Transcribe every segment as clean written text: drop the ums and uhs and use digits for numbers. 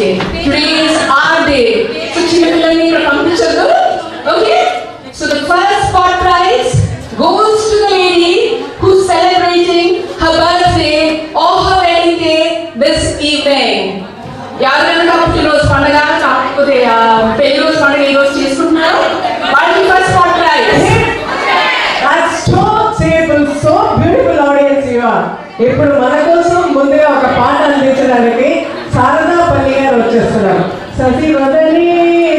day. Today is our day. So children are పంపించొద్దు. Okay? So the first spot prize goes to the lady who's celebrating her birthday or her wedding day this evening. ఎవరైనా పుట్టినరోజు పండుగ కాకపోతే పెళ్లి రోజు పండుగ ఈ రోజు చేసుకుంటున్నారు వాళ్ళకి first spot prize. That's so simple, so beautiful audience you are. ఇప్పుడు మన కోసం ముందుగా ఒక పాట అందించడానికి శారదాపల్లి గారు వచ్చేస్తున్నారు. శశివదని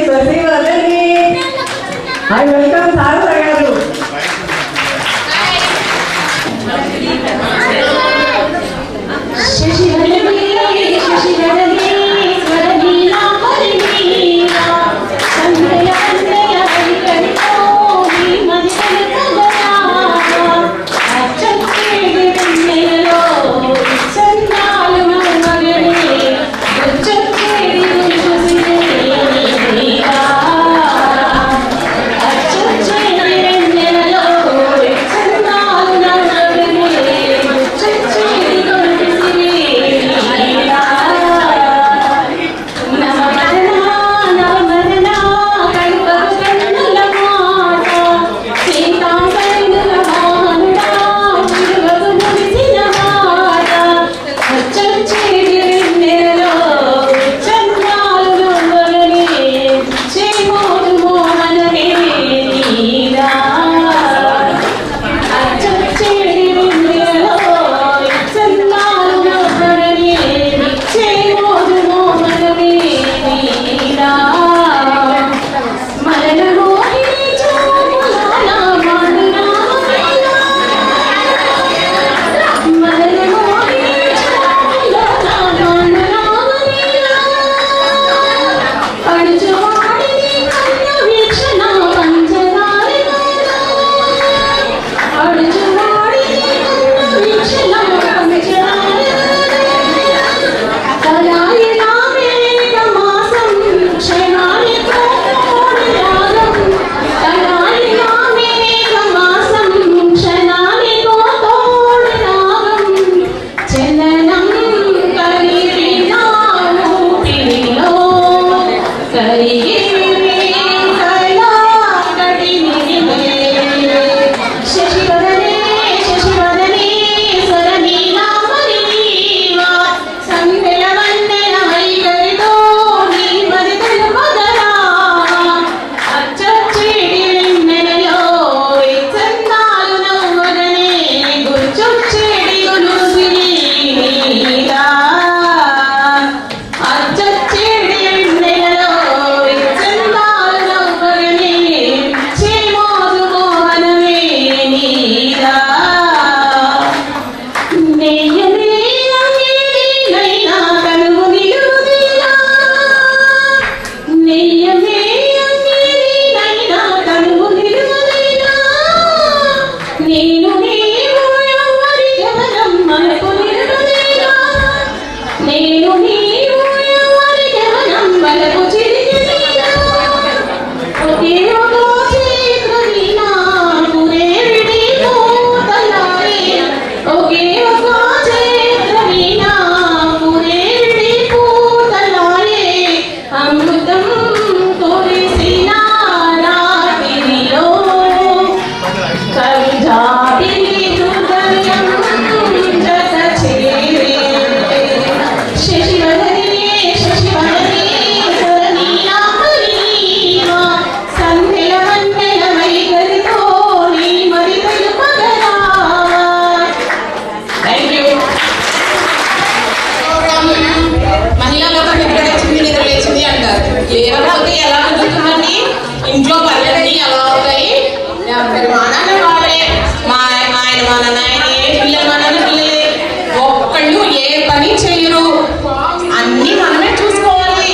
శశివదని ఐ వెల్కమ్ శారదా గారు. ఇంట్లో పనులన్నీ ఎలా అవుతాయి? మా నాన్న వాళ్ళే, మా ఆయన మా నాన్న పిల్లలు మా నాన్న పిల్లలే, ఒక్కళ్ళు ఏ పని చేయరు, అన్నీ మనమే చూసుకోవాలి.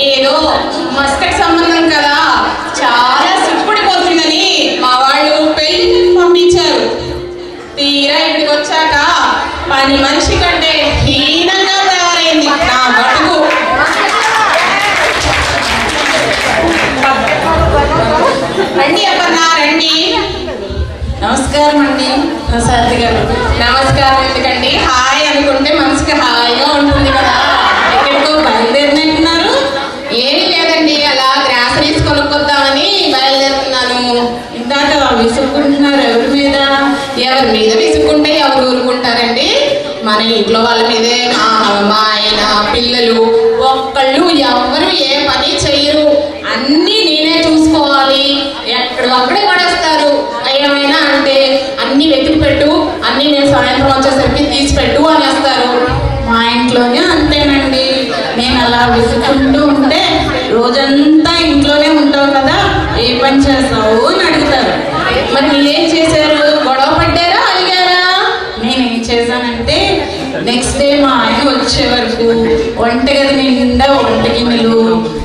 ఏదో మస్కట్ సంబంధం కదా చాలా సిగ్గుపడిపోతుందని మా వాళ్ళు పెళ్లి పంపించారు. తీరా ఇంటికి వచ్చాక పని మనిషి కంటే హీనంగా తయారైంది నా బతుకు. రండి అప్పన్నా రండి. నమస్కారం అండి ప్రసాద్ గారు. నమస్కారం ఎందుకండి, హాయ్ అనుకుంటే మనసుకి హాయిగా ఉంటుంది కదా. విసుక్కుంటున్నారు. ఎవరి మీద విసుక్కుంటే ఎవరు ఊరుకుంటారండి? మన ఇంట్లో వాళ్ళ మీదే. మా ఆయన పిల్లలు ఒక్కళ్ళు ఎవరు ఏ పని చెయ్యరు, అన్నీ నేనే చూసుకోవాలి. ఎక్కడికక్కడే పడేస్తారు. ఏమైనా అంటే అన్నీ వెతికి పెట్టు, అన్నీ నేను సాయంత్రం వచ్చేసరికి తీసి పెట్టు అనేస్తారు. మా ఇంట్లోనే అంతేనండి. నేను అలా విసుక్కుంటూ ఉంటే రోజంతా ఇంట్లోనే ఉంటావు కదా, ఏ పని చేస్తావు అని అడుగుతారు. మరి మీరేం చేశారు? గొడవ పడ్డారా, అడిగారా? నేనేం చేశానంటే నెక్స్ట్ డే మా ఆయన వచ్చే వరకు వంటగది నిండా వంట గిన్నెలు,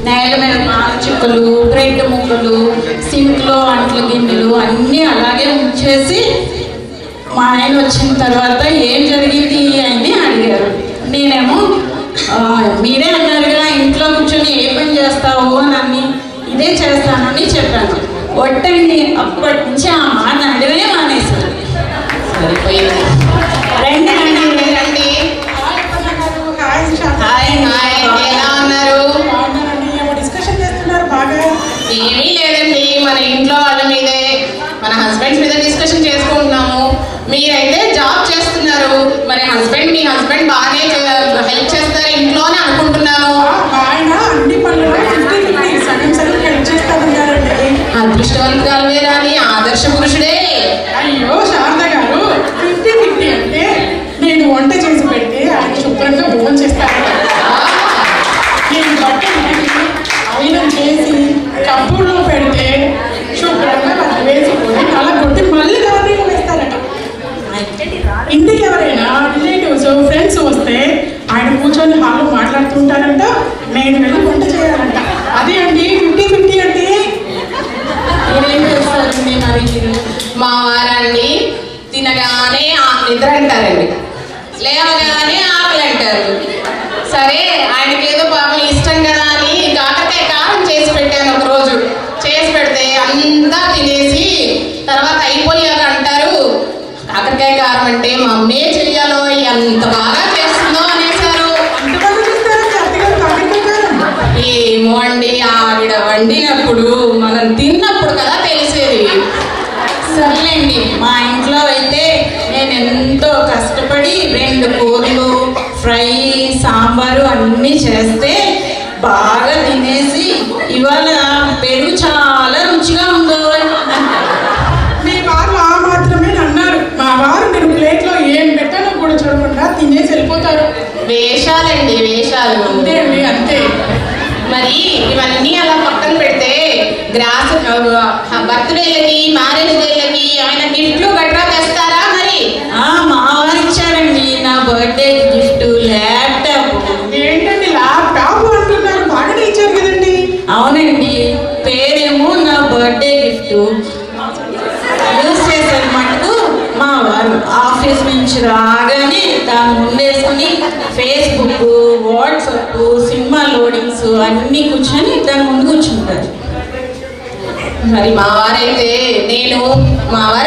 నేల మీద పాల చుక్కలు, బ్రెడ్ ముక్కలు, సింక్లో అంట్ల గిన్నెలు అన్నీ అలాగే ఉంచేసి మా ఆయన వచ్చిన తర్వాత ఏం జరిగింది అని అడిగారు. నేనేమో మీరే అన్నారుగా ఇంట్లో కూర్చొని ఏ పని చేస్తావు అని, ఇదే చేస్తానని చెప్పాను. ఒట్టండి, అప్పటి నుంచి ఆ మాట అడిగే మానేశారు. సరిపోయింది. రండి రండి రండి. ఎలా ఉన్నారు? ఏమీ లేదండి, మన ఇంట్లో వాళ్ళ మీదే, మన హస్బెండ్స్ మీద డిస్కషన్ చేసుకుంటున్నాము. మీరైతే జాబ్ చేస్తున్నారు, మరి మీ హస్బెండ్ బాగానే హెల్ప్ చేస్తారు ఇంట్లో అని అనుకుంటున్నాను. అదృష్టవంతురాలు రాని ఆదర్శ పురుషుడే. అయ్యో శారద గారు, 50-50 అంటే నేను వంట చేసి పెడితే ఆయన శుభ్రంగా భోజనం చేస్తాను. నేను బట్టలు ఆయన చేసి కప్పుల్లో పెడితే శుభ్రంగా అది వేసుకొని అలా కొట్టి మళ్ళీ గార్డెన్లో వేస్తారట. ఇంటికి ఎవరైనా రిలేటివ్స్ ఫ్రెండ్స్ వస్తే ఆయన కూర్చొని హాల్లో మాట్లాడుతుంటారంట, నేను వెళ్ళి వంట చేయాలంట. అదే అండి 50-50 అంటే. మీరేం చేస్తారండి మరి? మా వారండి తినగానే నిద్ర అంటారండి, లేవగానే ఆకలి అంటారు. సరే, ఆయనకి ఏదో పాపం ఇష్టం కదా అని కాకరకాయ కారం చేసి పెట్టాను ఒకరోజు. చేసి పెడితే అంతా తినేసి తర్వాత అయిపోయాక అంటారు, కాకరకాయ కారం అంటే మా అమ్మే చెయ్యాలో, ఎంత బాగా చేస్తుందో అనేసారు. ఏమో అండి, ఆవిడ వండినప్పుడు మనం తిన్నప్పుడు కదా తెలిసేది. సర్లేండి, మా ఇంట్లో అయితే నేను ఎంతో కష్టపడి 2 కూరలు, ఫ్రై, సాంబారు అన్నీ చేస్తే బాగా తినేసి ఇవాళ పెరుగు చాలా రుచిగా ఉందో. మీ వారు ఆ మాత్రమే అన్నారు. మా వారు నేను ప్లేట్లో ఏం పెట్టానో కూడా చూడకుండా తినేసి వెళ్ళిపోతారు. వేషాలండి, వేషాలు. అంతే అండి, అంతే. మరి ఇవన్నీ అలా పక్కన పెడితే బర్త్డేలకి, మ్యారేజ్ డేలకి ఆయన గిఫ్ట్లు గట్రా తెస్తారా? మరి మా వారు ఇచ్చారండి నా బర్త్డే గిఫ్ట్ ల్యాప్టాప్. ఏంటండి ల్యాప్టాప్ అంటున్నారు? బాగానే ఇచ్చారు కదండి. అవునండి, పేరేమో నా బర్త్డే గిఫ్ట్. యూజ్ చేసే మటుకు మా వారు ఆఫీస్ నుంచి రాగానే దాని ముందేసుకుని ఫేస్బుక్, వాట్సాప్, సినిమా లోడింగ్స్ అన్నీ కూర్చొని దాని ముందు కూర్చుంటారు. మరి మా వారి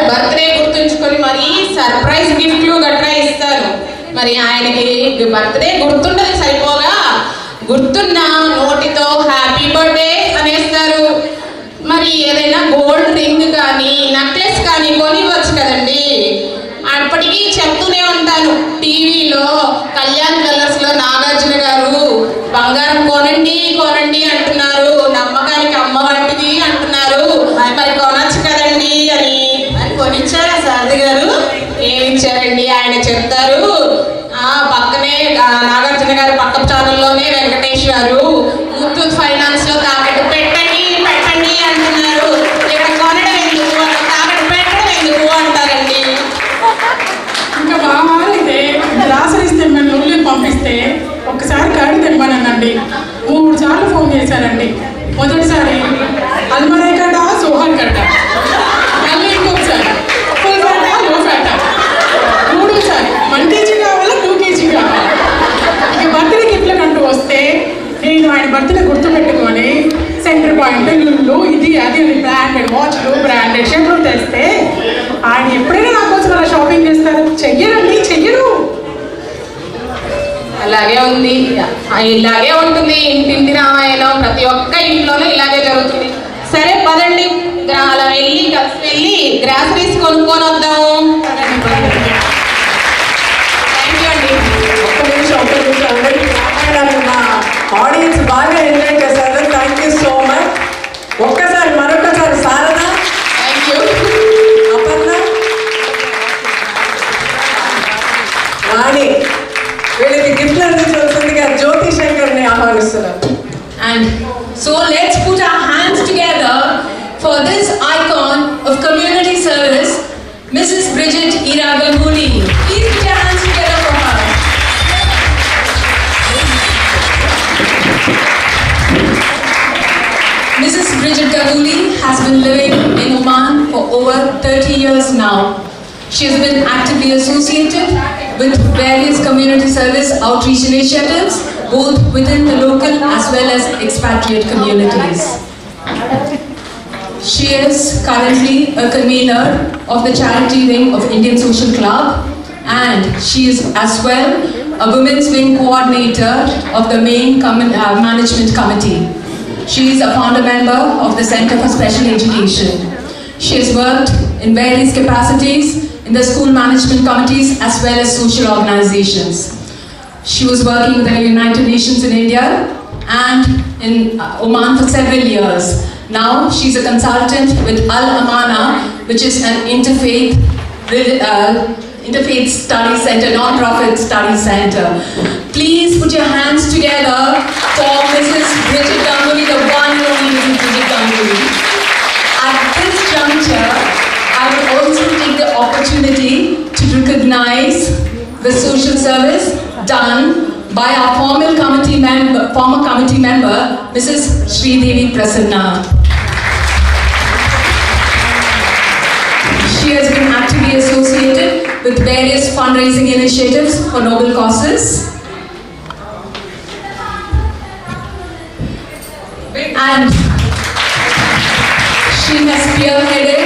బర్త్డే గుర్తుంచుకొని మరి సర్ప్రైజ్ గిఫ్ట్లు గట్రా ఇస్తారు. మరి ఆయనకి బర్త్డే గుర్తుండదు సరిపోగా, గుర్తున్న నోటితో హ్యాపీ బర్త్డే అనేస్తారు. మరి ఏదైనా గోల్డ్ రింగ్ కానీ నెక్లెస్ కానీ కొనివ్వచ్చు కదండి. అప్పటికీ చెప్తూనే ఉంటాను, టీవీలో కళ్యాణ్ జ్యువెలర్స్లో నాగార్జున గారు బంగారం కొనండి కొనండి అంటున్నారు, నమ్మకానికి అమ్మ వంటిది అంటున్నారు, మరి కొనచ్చు కదండి అని. కొనిచ్చారా సారథి గారు? ఏమిచ్చారండి? ఆయన చెప్తారు, పక్కనే నాగార్జున గారు పక్క ఛానల్లోనే వెంకటేష్ గారు ముత్తూట్ ఫైనాన్స్ లో తాకట్టు పెట్టండి పెట్టండి అంటున్నారు. ఇక్కడ కొనడం ఎందుకు, తాకట్టు పెట్టడం ఎందుకు అంటారండి. ఇంకా మా వారైతే గ్రాసరీస్ తెమ్మని నువ్వులు పంపిస్తే ఒక్కసారి కార్డు తెమ్మనండి. 3 సార్లు ఫోన్ చేశానండి. మొదటిసారి అల్మరే కట్ట, సోహన్ కట్ట, మళ్ళీ ఇంకొకసారి ఫుల్ ఫ్యాటా, లో ఫ్యాటా, 3సారి 1 kg కావాలా, 2 kg కావాలా. ఇక బర్త్డే గిఫ్ట్లకంటూ వస్తే నేను ఆయన బర్త్డే గుర్తుపెట్టుకొని సెంటర్ పాయింట్, లుల్లు, ఇది అది అని బ్రాండెడ్ వాచ్లు, బ్రాండెడ్ షర్ట్లు తెస్తే ఆయన ఎప్పుడైనా నా కోసం అలా షాపింగ్ చేస్తారు? చెయ్యరండి, చెయ్యరు. అలాగే ఉంది, ఇలాగే ఉంటుంది ఇంటింటి రామాయణం. ప్రతి ఒక్క ఇంట్లోనూ ఇలాగే జరుగుతుంది. సరే పదండి. అలా వెళ్ళి కలిసి వెళ్ళి గ్రాసరీస్ కొనుక్కొని వద్దాము. థ్యాంక్ యూ అండి. ఒక్క నిమిషం అందరికీ మాట్లాడాలి. మా ఆడియన్స్ బాగా ఎంజాయ్ చేశారు. Thank you so much. ఒక్కసారి మరొకసారి శారదా, థ్యాంక్ యూ. అపర్ణ, రాణి వీళ్ళకి గిఫ్ట్లు అందించవలసిందిగా జ్యోతి శంకర్ని ఆహ్వానిస్తున్నారు. And so let's put our hands together for this icon of community service, Mrs. Bridget Ira Ganguly. Please put your hands together for her. Mrs. Bridget Ganguly has been living in Oman for over 30 years now. She has been actively associated with various community service outreach initiatives, both within the local as well as expatriate communities. She is currently a convener of the charity wing of Indian Social Club, and she is as well a women's wing coordinator of the main management committee. She is a founder member of the Center for Special Education. She has worked in various capacities in the school management committees as well as social organizations. She was working with the United Nations in India and in Oman for several years. Now she's a consultant with Al Amana, which is an interfaith study center, non-profit study center. Please put your hands together for Mrs. Bridget Ganguly, the one and only Mrs. Bridget Ganguly. At this juncture, I would also take the opportunity to recognize the social service done by our former committee member, Mrs. Sridevi Prasanna. She has been actively associated with various fundraising initiatives for noble causes. And she has spearheaded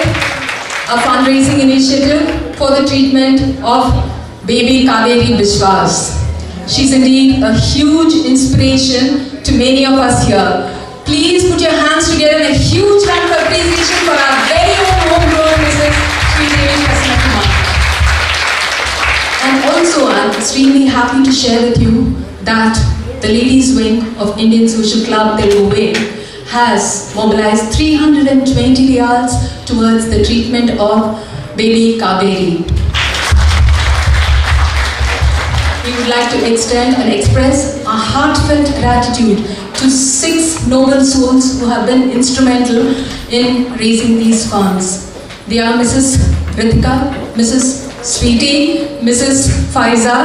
a fundraising initiative for the treatment of baby Kaveri Biswas. She's indeed a huge inspiration to many of us here. Please put your hands together in a huge round of appreciation for our very own homegrown Mrs. Sridevi Prasanna. And also, I'm extremely happy to share with you that the ladies wing of Indian Social Club, Telugu Wing, has mobilized 320 riyals towards the treatment of baby Kaveri. We would like to extend and express our heartfelt gratitude to 6 noble souls who have been instrumental in raising these funds. They are Mrs. Ritika, Mrs. Sweetie, Mrs. Faiza,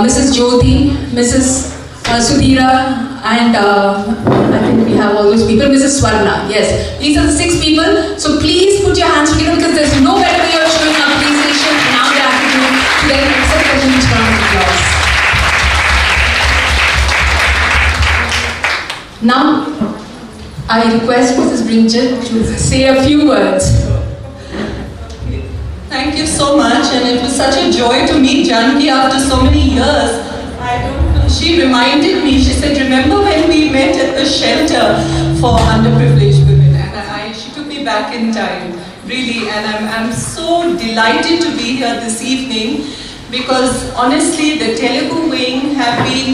Mrs. Jyoti, Mrs. Sudhira, and I think we have all those people, Mrs. Swarna. Yes, these are the 6 people. So please put your hands together because there's no better way of showing appreciation and our gratitude to them except for a huge round of applause. Now, I request Mrs. Bridget to say a few words. Thank you so much, and it was such a joy to meet Janki after so many years. She reminded me, she said, remember when we met at the shelter for underprivileged women? And she took me back in time, really, and I'm so delighted to be here this evening because honestly, the Telugu wing have been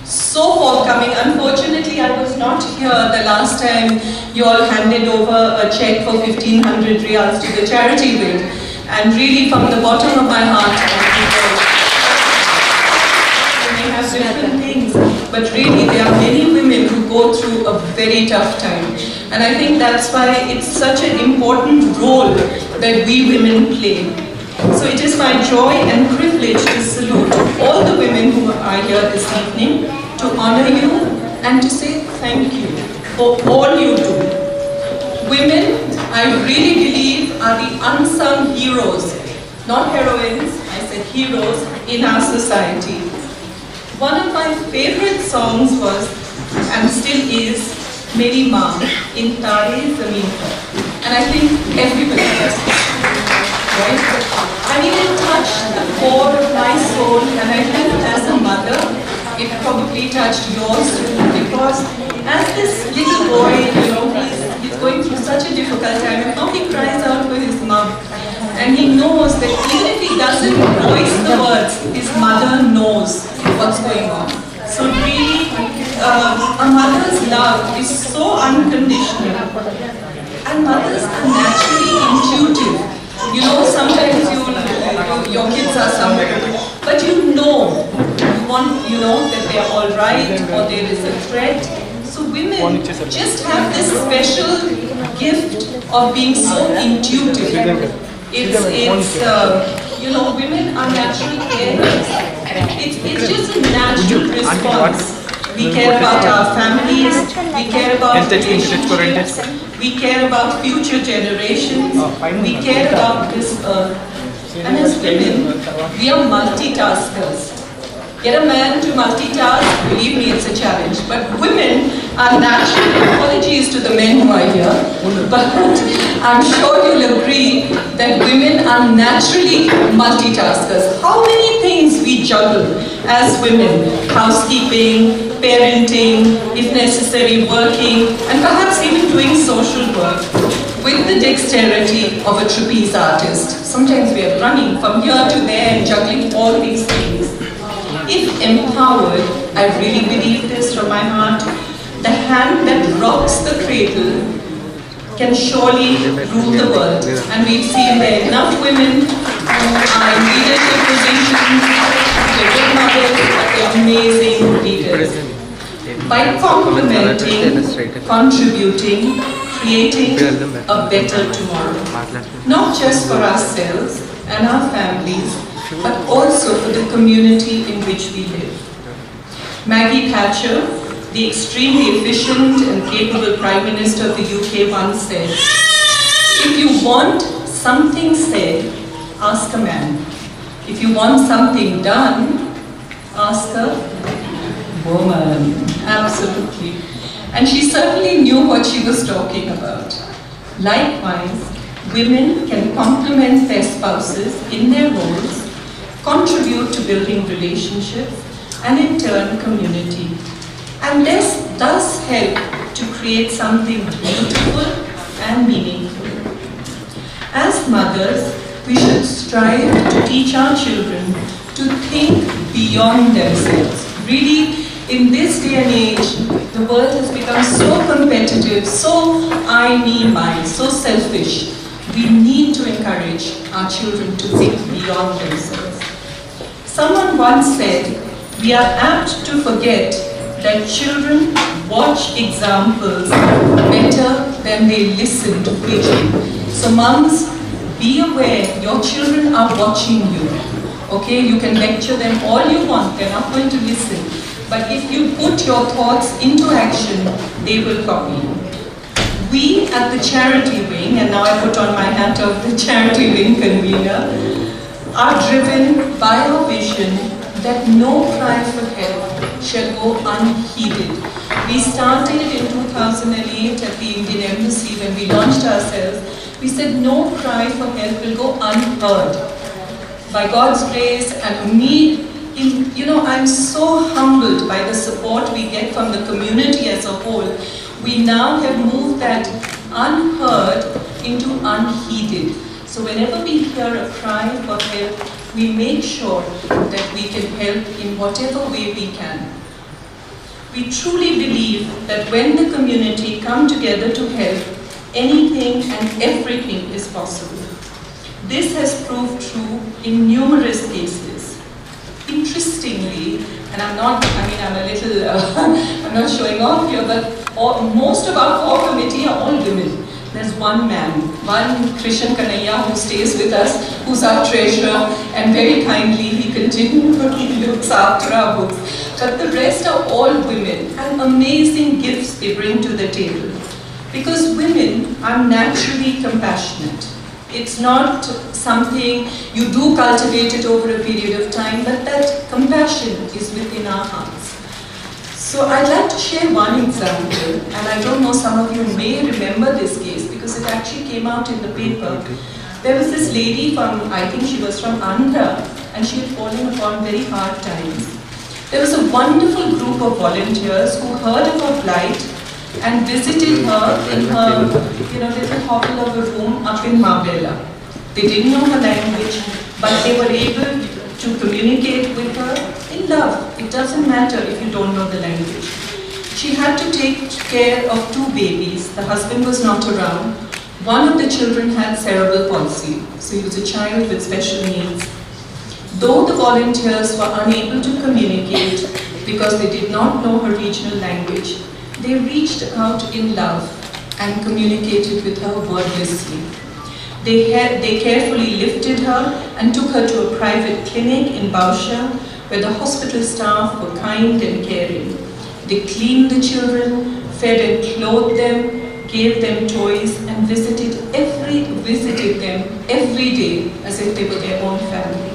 so forthcoming. Unfortunately, I was not here the last time you all handed over a check for 1,500 riyals to the charity wing. And really, from the bottom of my heart, we have different things, but really, there are many women who go through a very tough time. And I think that's why it's such an important role that we women play. So it is my joy and privilege to salute all the women who are here this evening, to honor you and to say thank you for all you do. Women, I really believe, are the unsung heroes, not heroines, I said heroes, in our society. One of my favorite songs was, and still is, Meri Maa in Tare Zameen Par. And I think everybody does this, right? I mean, it touched the core of my soul, and I think as a mother, it probably touched yours too, because as this little boy, his going through such a difficult time, and how he cries out for his mom. And he knows that even if he doesn't voice the words, his mother knows what's going on. So really, a mother's love is so unconditional. And mothers are naturally intuitive. You know, sometimes your kids are somewhere, but you know that they are all right or there is a threat. So women just have this special gift of being so intuitive. Women are natural carers. It's just a natural response. We care about our families, we care about relationships, we care about future generations, we care about this earth. And as women, we are multitaskers. Get a man to multitask, believe me, it's a challenge. But women are naturally, apologies to the men who are here, but I'm sure you'll agree that women are naturally multitaskers. How many things we juggle as women? Housekeeping, parenting, if necessary working, and perhaps even doing social work with the dexterity of a trapeze artist. Sometimes we are running from here to there and juggling all these things. If empowered, I really believe this from my heart, the hand that rocks the cradle can surely rule the world. And we've seen there are enough women who are in leadership positions, they're good mothers, but they're amazing leaders. By complementing, contributing, creating a better tomorrow. Not just for ourselves and our families, but also for the community in which we live. Maggie Thatcher, the extremely efficient and capable Prime Minister of the UK, once said, if you want something said, ask a man. If you want something done, ask a woman. Absolutely. And she certainly knew what she was talking about. Likewise, women can complement their spouses in their roles, contribute to building relationships, and in turn, community. And this does help to create something beautiful and meaningful. As mothers, we should strive to teach our children to think beyond themselves. Really, in this day and age, the world has become so competitive, so I, me, mine, so selfish. We need to encourage our children to think beyond themselves. Someone once said, we are apt to forget that children watch examples better than they listen to preaching. So moms, be aware, your children are watching you. Okay, you can lecture them all you want, they're not going to listen. But if you put your thoughts into action, they will copy. We at the charity wing, and now I put on my hat of the charity wing convener, are driven by our vision that no cry for help shall go unheeded. We started in 2008 at the Indian Embassy when we launched ourselves. We said no cry for help will go unheard. By God's grace and me, I'm so humbled by the support we get from the community as a whole. We now have moved that unheard into unheeded. So whenever we hear a cry for help, we make sure that we can help in whatever way we can. We truly believe that when the community come together to help, anything and everything is possible. This has proved true in numerous cases. Interestingly, and I'm not showing off here, but most of our core committee are all women. There's one man, one Krishan Kanaya who stays with us, who's our treasurer, and very kindly he continually looks after our books. But the rest are all women, and amazing gifts they bring to the table. Because women are naturally compassionate. It's not something you do cultivate it over a period of time, but that compassion is within our hearts. So I'd like to share one example, and I don't know, some of you may remember this case because it actually came out in the paper. There was this lady from, I think she was from Andhra, and she had fallen upon very hard times. There was a wonderful group of volunteers who heard of her plight, and visited her in her little hovel of a room up in Marbella. They didn't know her language, but they were able to communicate with her in love. It doesn't matter if you don't know the language. She had to take care of 2 babies. The husband was not around. One of the children had cerebral palsy, so he was a child with special needs. Though the volunteers were unable to communicate because they did not know her regional language, they reached out in love and communicated with her wordlessly. They carefully lifted her and took her to a private clinic in Bausha, where the hospital staff were kind and caring. They cleaned the children, fed and clothed them, gave them toys, and visited them every day as if they were their own family.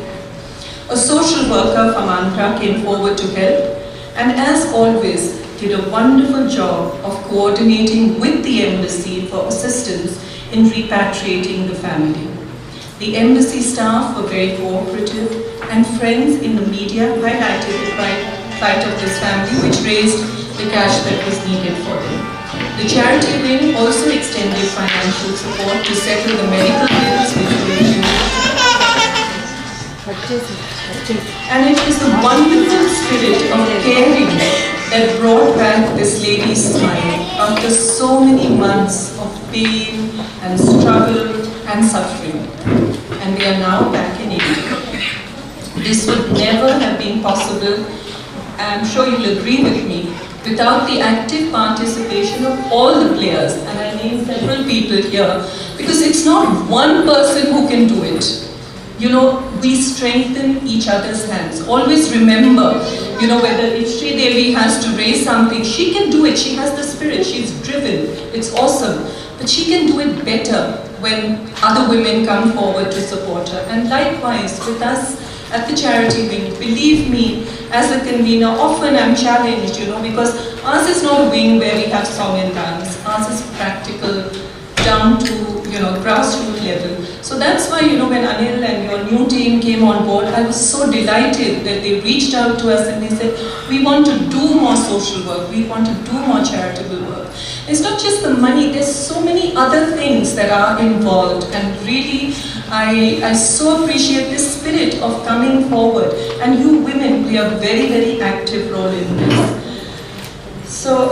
A social worker from Andhra came forward to help, and as always, did a wonderful job of coordinating with the embassy for assistance in repatriating the family. The embassy staff were very cooperative, and friends in the media highlighted the plight of this family, which raised the cash that was needed for them. The charity wing also extended financial support to settle the medical bills which were due. And it was the wonderful spirit of caring that brought back this lady's smile after so many months of pain and struggle and suffering. And they are now back in India. This would never have been possible, I'm sure you'll agree with me, without the active participation of all the players. And I name several people here, because it's not one person who can do it. We strengthen each other's hands. Always remember, whether if Sri Devi has to raise something, she can do it. She has the spirit. She's driven. It's awesome. But she can do it better when other women come forward to support her. And likewise, with us at the charity wing, believe me, as a convener, often I'm challenged, because ours is not a wing where we have song and dance. Ours is practical, down to grassroots level. So that's why when Anil and your new team came on board, I was so delighted that they reached out to us and they said, we want to do more social work, we want to do more charitable work. It's not just the money, there's so many other things that are involved, and really I so appreciate this spirit of coming forward, and you women play a very, very active role in this. So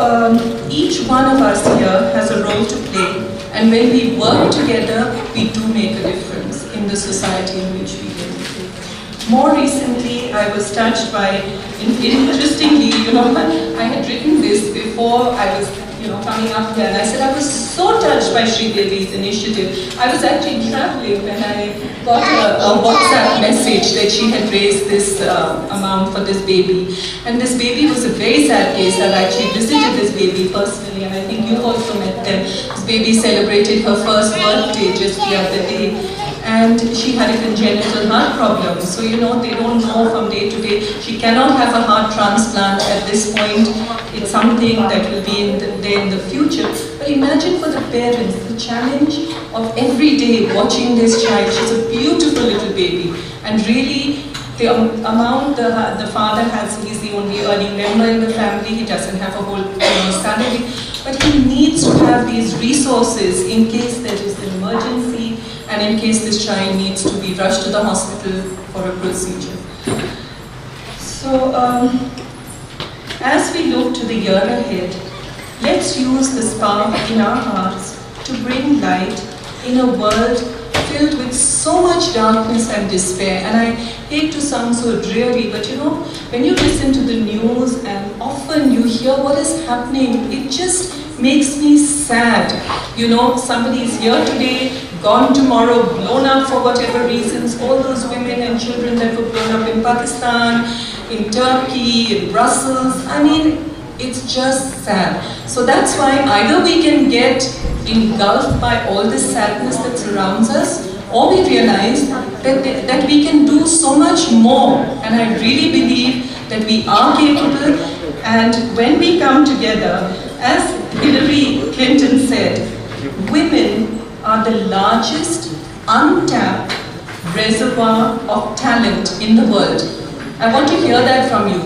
each one of us here has a role to play. And when we work together, we do make a difference in the society in which we live. More recently, I was touched by, interestingly, I had written this before I was, coming up here, and I said I was so touched by Sri Devi's initiative. I was actually traveling when I got a WhatsApp message that she had raised this amount for this baby. And this baby was a very sad case. I've actually visited this baby personally, and I think you also met them. This baby celebrated her first birthday just the other day. And she had a congenital heart problem. So, they don't know from day to day. She cannot have a heart transplant at this point. It's something that will be there in the future. But imagine for the parents, the challenge of every day watching this child. She's a beautiful little baby. And really, the amount the father has, he's the only earning member in the family. He doesn't have a whole salary. But he needs to have these resources in case there is an emergency, and in case this child needs to be rushed to the hospital for a procedure. So, as we look to the year ahead, let's use the spark in our hearts to bring light in a world filled with so much darkness and despair. And I hate to sound so dreary, but when you listen to the news and often you hear what is happening, it just makes me sad. Somebody is here today, gone tomorrow, blown up for whatever reasons. All those women and children that were blown up in Pakistan, in Turkey, in Brussels. I mean, it's just sad. So that's why either we can get engulfed by all this sadness that surrounds us, or we realize that we can do so much more. And I really believe that we are capable. And when we come together, as Hillary Clinton said, women are the largest untapped reservoir of talent in the world. I want to hear that from you.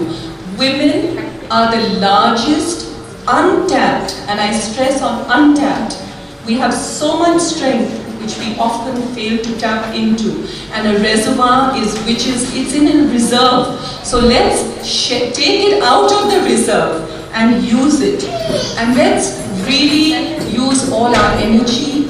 Women are the largest untapped, and I stress on untapped. We have so much strength which we often fail to tap into, and a reservoir it's in a reserve. So let's take it out of the reserve and use it, and let's really use all our energy,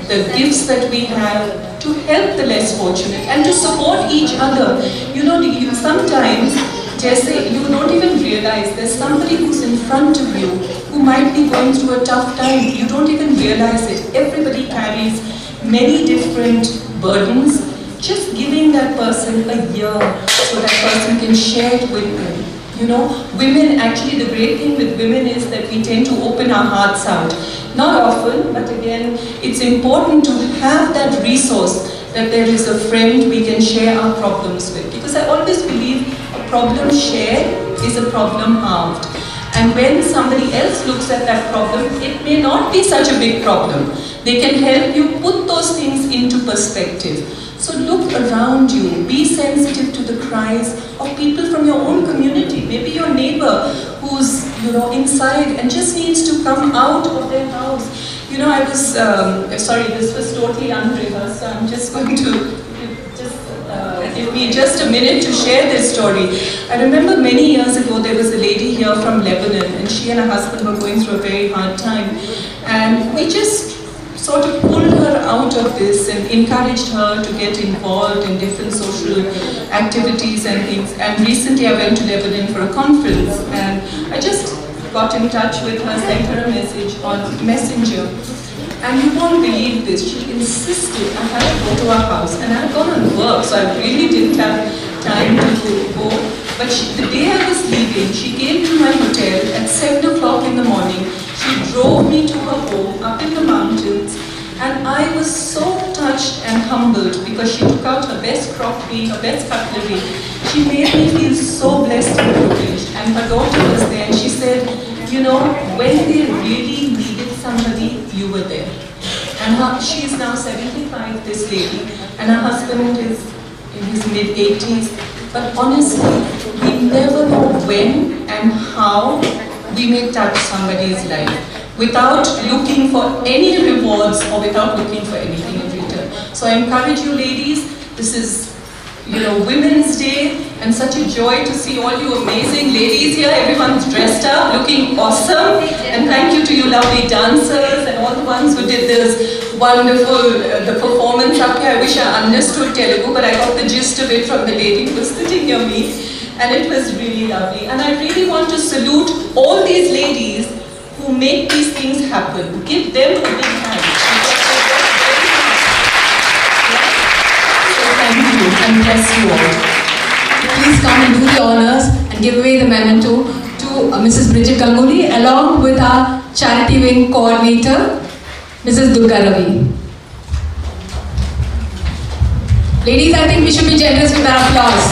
the gifts that we have, to help the less fortunate and to support each other. You know, sometimes, Jesse, you don't even realize there's somebody who's in front of you who might be going through a tough time. You don't even realize it. Everybody carries many different burdens. Just giving that person a year so that person can share it with them. You know, women, actually the great thing with women is that we tend to open our hearts out. Not often, but again, it's important to have that resource, that there is a friend we can share our problems with. Because I always believe a problem shared is a problem halved. And when somebody else looks at that problem, it may not be such a big problem. They can help you put those things into perspective. So look around you, be sensitive to the cries of people from your own community. Maybe your neighbor who's, you know, inside and just needs to come out of their house. You know, I was, sorry, this was totally unrehearsed, so I'm just going to give me just a minute to share this story. I remember many years ago there was a lady here from Lebanon, and she and her husband were going through a very hard time. And we just sort of pulled her out of this and encouraged her to get involved in different social activities and things. And recently I went to Lebanon for a conference, and I just got in touch with her, sent her a message on Messenger. And you won't believe this, she insisted I had to go to her house, and I had gone on work, so I really didn't have time to go. But the day I was leaving, she came to my hotel at 7 o'clock in the morning. She drove me to her home up in the mountains, and I was so touched and humbled because she took out her best crockery, her best cutlery. She made me feel so blessed and privileged. And her daughter was there, and she said, you know, when they really needed somebody, you were there. And she is now 75, this lady, and her husband is in his mid-80s. But honestly, we never know when and how we may touch somebody's life without looking for any rewards or without looking for anything in return. So I encourage you ladies, this is, you know, Women's Day, and such a joy to see all you amazing ladies here. Everyone's dressed up, looking awesome. And thank you to you lovely dancers and all the ones who did this wonderful the performance up here. I wish I understood Telugu, but I got the gist of it from the lady who was sitting near me. And it was really lovely. And I really want to salute all these ladies who make these things happen. Give them a big hand. So thank you and bless you all. Please come and do the honors and give away the memento to Mrs. Bridget Ganguly along with our charity wing coordinator, Mrs. Durga Ravi. Ladies, I think we should be generous with our applause.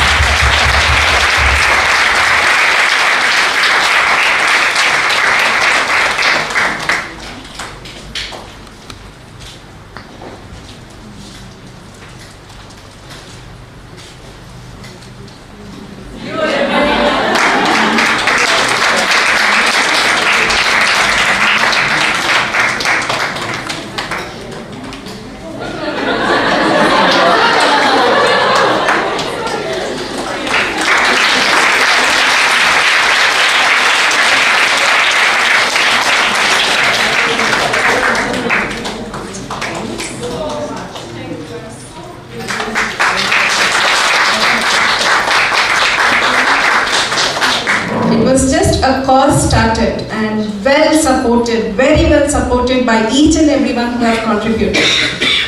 A cause started and well supported, very well supported by each and everyone who have contributed.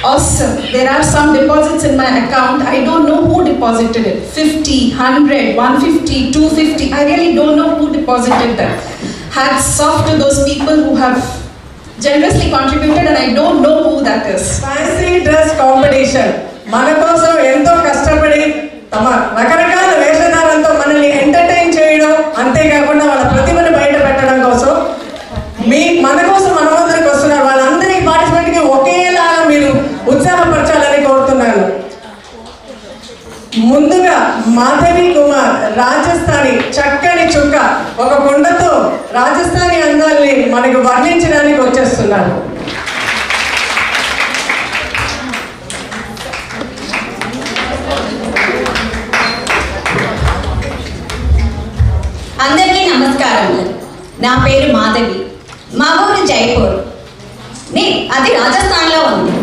Awesome. There are some deposits in my account. I don't know who deposited it. 50, 100, 150, 250. I really don't know who deposited that. Hats off to those people who have generously contributed, and I don't know who that is. Fancy dress competition. మన కోసం ఎంతో కష్టపడి తమ రకరకాల వేషధారంతో మనల్ని entertain చేయడం, అంతేకాకుండా వాళ్ళ ప్రతిభను బయట పెట్టడం కోసం మన కోసం మనమందరికి వస్తున్నారు. వాళ్ళందరి పార్టిసిపెంట్కి ఒకేలాగా మీరు ఉత్సాహపరచాలని కోరుతున్నాను. ముందుగా మాధవి కుమార్ రాజస్థానీ చక్కని చుక్క ఒక కొండతో రాజస్థానీ అందాల్ని మనకు వర్ణించడానికి వచ్చేస్తున్నారు. అందరికీ నమస్కారం. నా పేరు మాధవి. మా ఊరు జైపూర్. అది రాజస్థాన్లో ఉంది.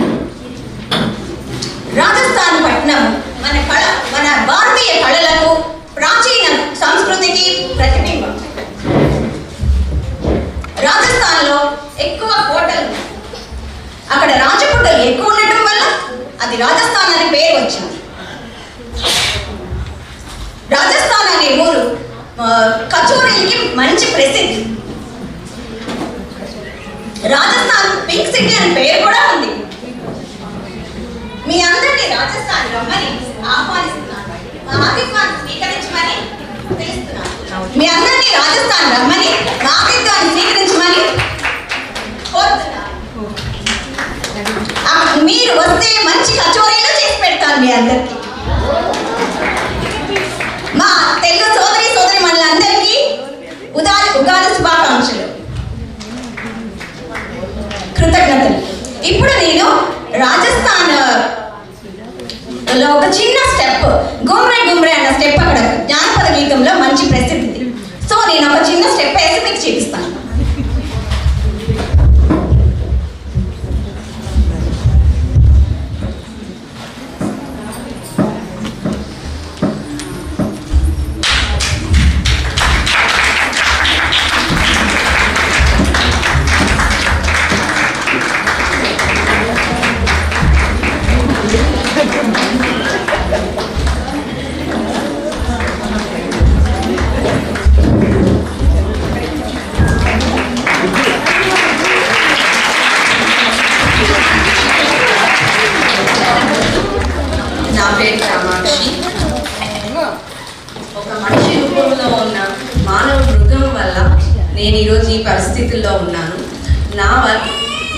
రాజస్థాన్ పట్టణం మన భారతీయ కళలకు, ప్రాచీన సంస్కృతికి ప్రతిబింబం. రాజస్థాన్లో ఎక్కువ కోటలు, అక్కడ రాజపుటలు ఎక్కువ ఉండటం వల్ల అది రాజస్థాన్ అనే పేరు వచ్చింది. రాజస్థాన్ అనే ఊరు కచోరీలకి మంచి ప్రసిద్ధి. రాజస్థాన్ పింక్ సిటీ అనే పేరు కూడా ఉంది. మీ అందరినీ రాజస్థాన్ రమ్మని ఆహ్వానిస్తున్నాను. మా ఆతిథ్యాన్ని స్వీకరించమని తెలుస్తున్నాను. మీ అందరినీ రాజస్థాన్ రమ్మని మా ఆతిథ్యాన్ని స్వీకరించమని కోరుతున్నాను. మీరు వస్తే మంచి కచోరీలు చేసి పెడతాను మీ అందరికీ. మా తెలుగు సోదరి మనులందరికీ ఉగాది శుభాకాంక్షలు, కృతజ్ఞతలు. ఇప్పుడు నేను రాజస్థాన్ లో ఒక చిన్న స్టెప్, గుమ్రే గుమ్రే అన్న స్టెప్ అక్కడ జానపద గీతంలో మంచి ప్రసిద్ధి. సో నేను ఒక చిన్న స్టెప్ వేసి మీకు చూపిస్తాను. నేను ఈరోజు ఈ పరిస్థితుల్లో ఉన్నాను.